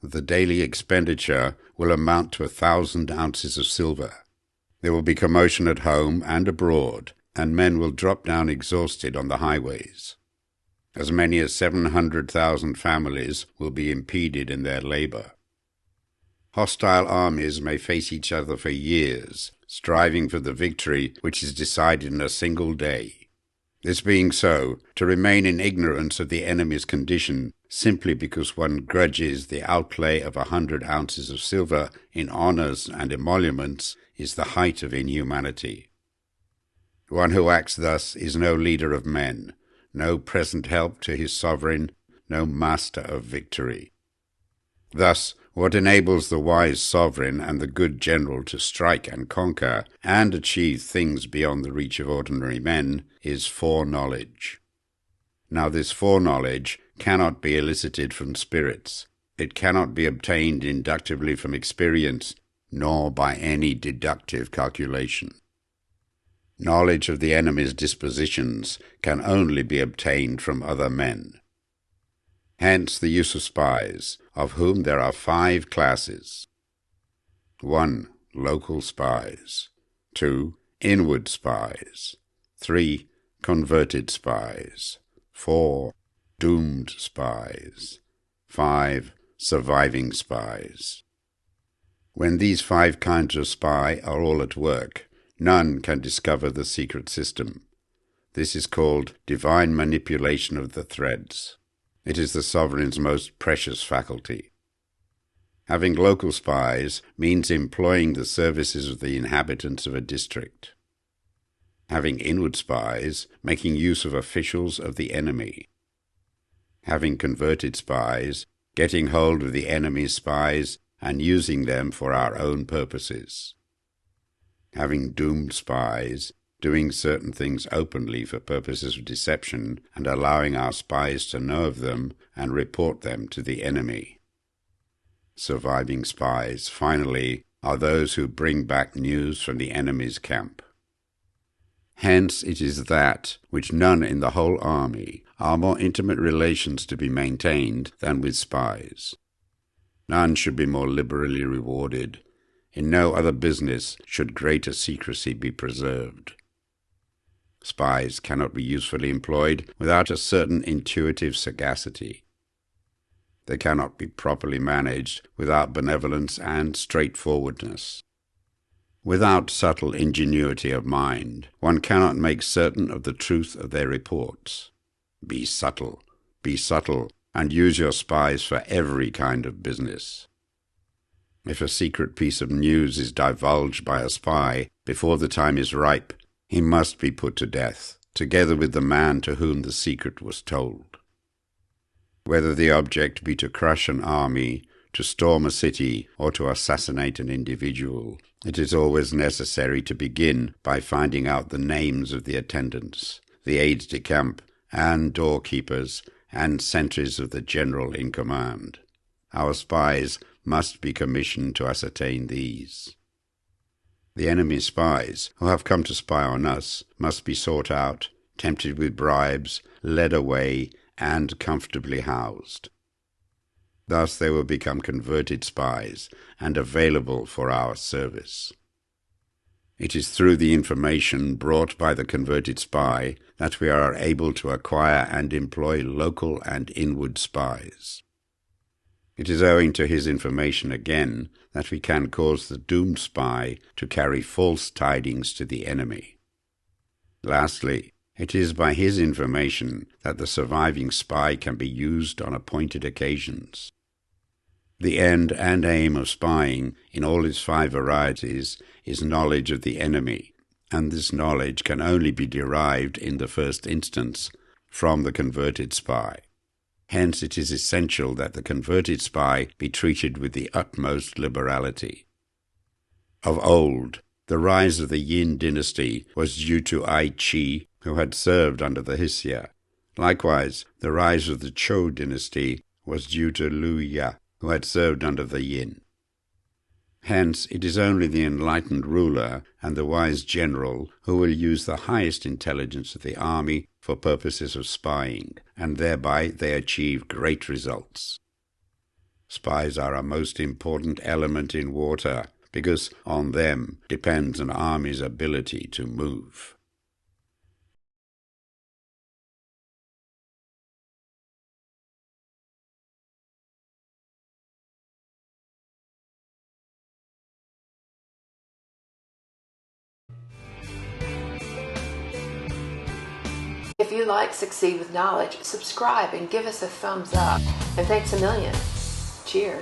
The daily expenditure will amount to 1,000 ounces of silver. There will be commotion at home and abroad, and men will drop down exhausted on the highways. As many as 700,000 families will be impeded in their labor. Hostile armies may face each other for years, striving for the victory which is decided in a single day. This being so, to remain in ignorance of the enemy's condition simply because one grudges the outlay of 100 ounces of silver in honors and emoluments is the height of inhumanity. One who acts thus is no leader of men, no present help to his sovereign, no master of victory. Thus, what enables the wise sovereign and the good general to strike and conquer and achieve things beyond the reach of ordinary men is foreknowledge. Now this foreknowledge cannot be elicited from spirits. It cannot be obtained inductively from experience, nor by any deductive calculation. Knowledge of the enemy's dispositions can only be obtained from other men. Hence the use of spies, of whom there are 5 classes. 1. Local spies. 2. Inward spies. 3. Converted spies. 4. Doomed spies. 5. Surviving spies. When these 5 kinds of spy are all at work, none can discover the secret system. This is called divine manipulation of the threads. It is the sovereign's most precious faculty. Having local spies means employing the services of the inhabitants of a district. Having inward spies, making use of officials of the enemy. Having converted spies, getting hold of the enemy's spies and using them for our own purposes. Having doomed spies, doing certain things openly for purposes of deception and allowing our spies to know of them and report them to the enemy. Surviving spies, finally, are those who bring back news from the enemy's camp. Hence it is that, which none in the whole army, are more intimate relations to be maintained than with spies. None should be more liberally rewarded. In no other business should greater secrecy be preserved. Spies cannot be usefully employed without a certain intuitive sagacity. They cannot be properly managed without benevolence and straightforwardness. Without subtle ingenuity of mind, one cannot make certain of the truth of their reports. Be subtle, and use your spies for every kind of business. If a secret piece of news is divulged by a spy before the time is ripe, he must be put to death, together with the man to whom the secret was told. Whether the object be to crush an army, to storm a city, or to assassinate an individual, it is always necessary to begin by finding out the names of the attendants, the aides-de-camp, and doorkeepers, and sentries of the general in command. Our spies must be commissioned to ascertain these. The enemy's spies, who have come to spy on us, must be sought out, tempted with bribes, led away, and comfortably housed. Thus they will become converted spies and available for our service. It is through the information brought by the converted spy that we are able to acquire and employ local and inward spies. It is owing to his information again that we can cause the doomed spy to carry false tidings to the enemy. Lastly, it is by his information that the surviving spy can be used on appointed occasions. The end and aim of spying, in all its 5 varieties, is knowledge of the enemy, and this knowledge can only be derived in the first instance from the converted spy. Hence it is essential that the converted spy be treated with the utmost liberality. Of old, the rise of the Yin dynasty was due to Ai Chi, who had served under the Hsia. Likewise, the rise of the Zhou dynasty was due to Liu Ya, who had served under the Yin. Hence, it is only the enlightened ruler and the wise general who will use the highest intelligence of the army for purposes of spying, and thereby they achieve great results. Spies are a most important element in warfare, because on them depends an army's ability to move. If you like Succeed with Knowledge, subscribe and give us a thumbs up. And thanks a million. Cheers.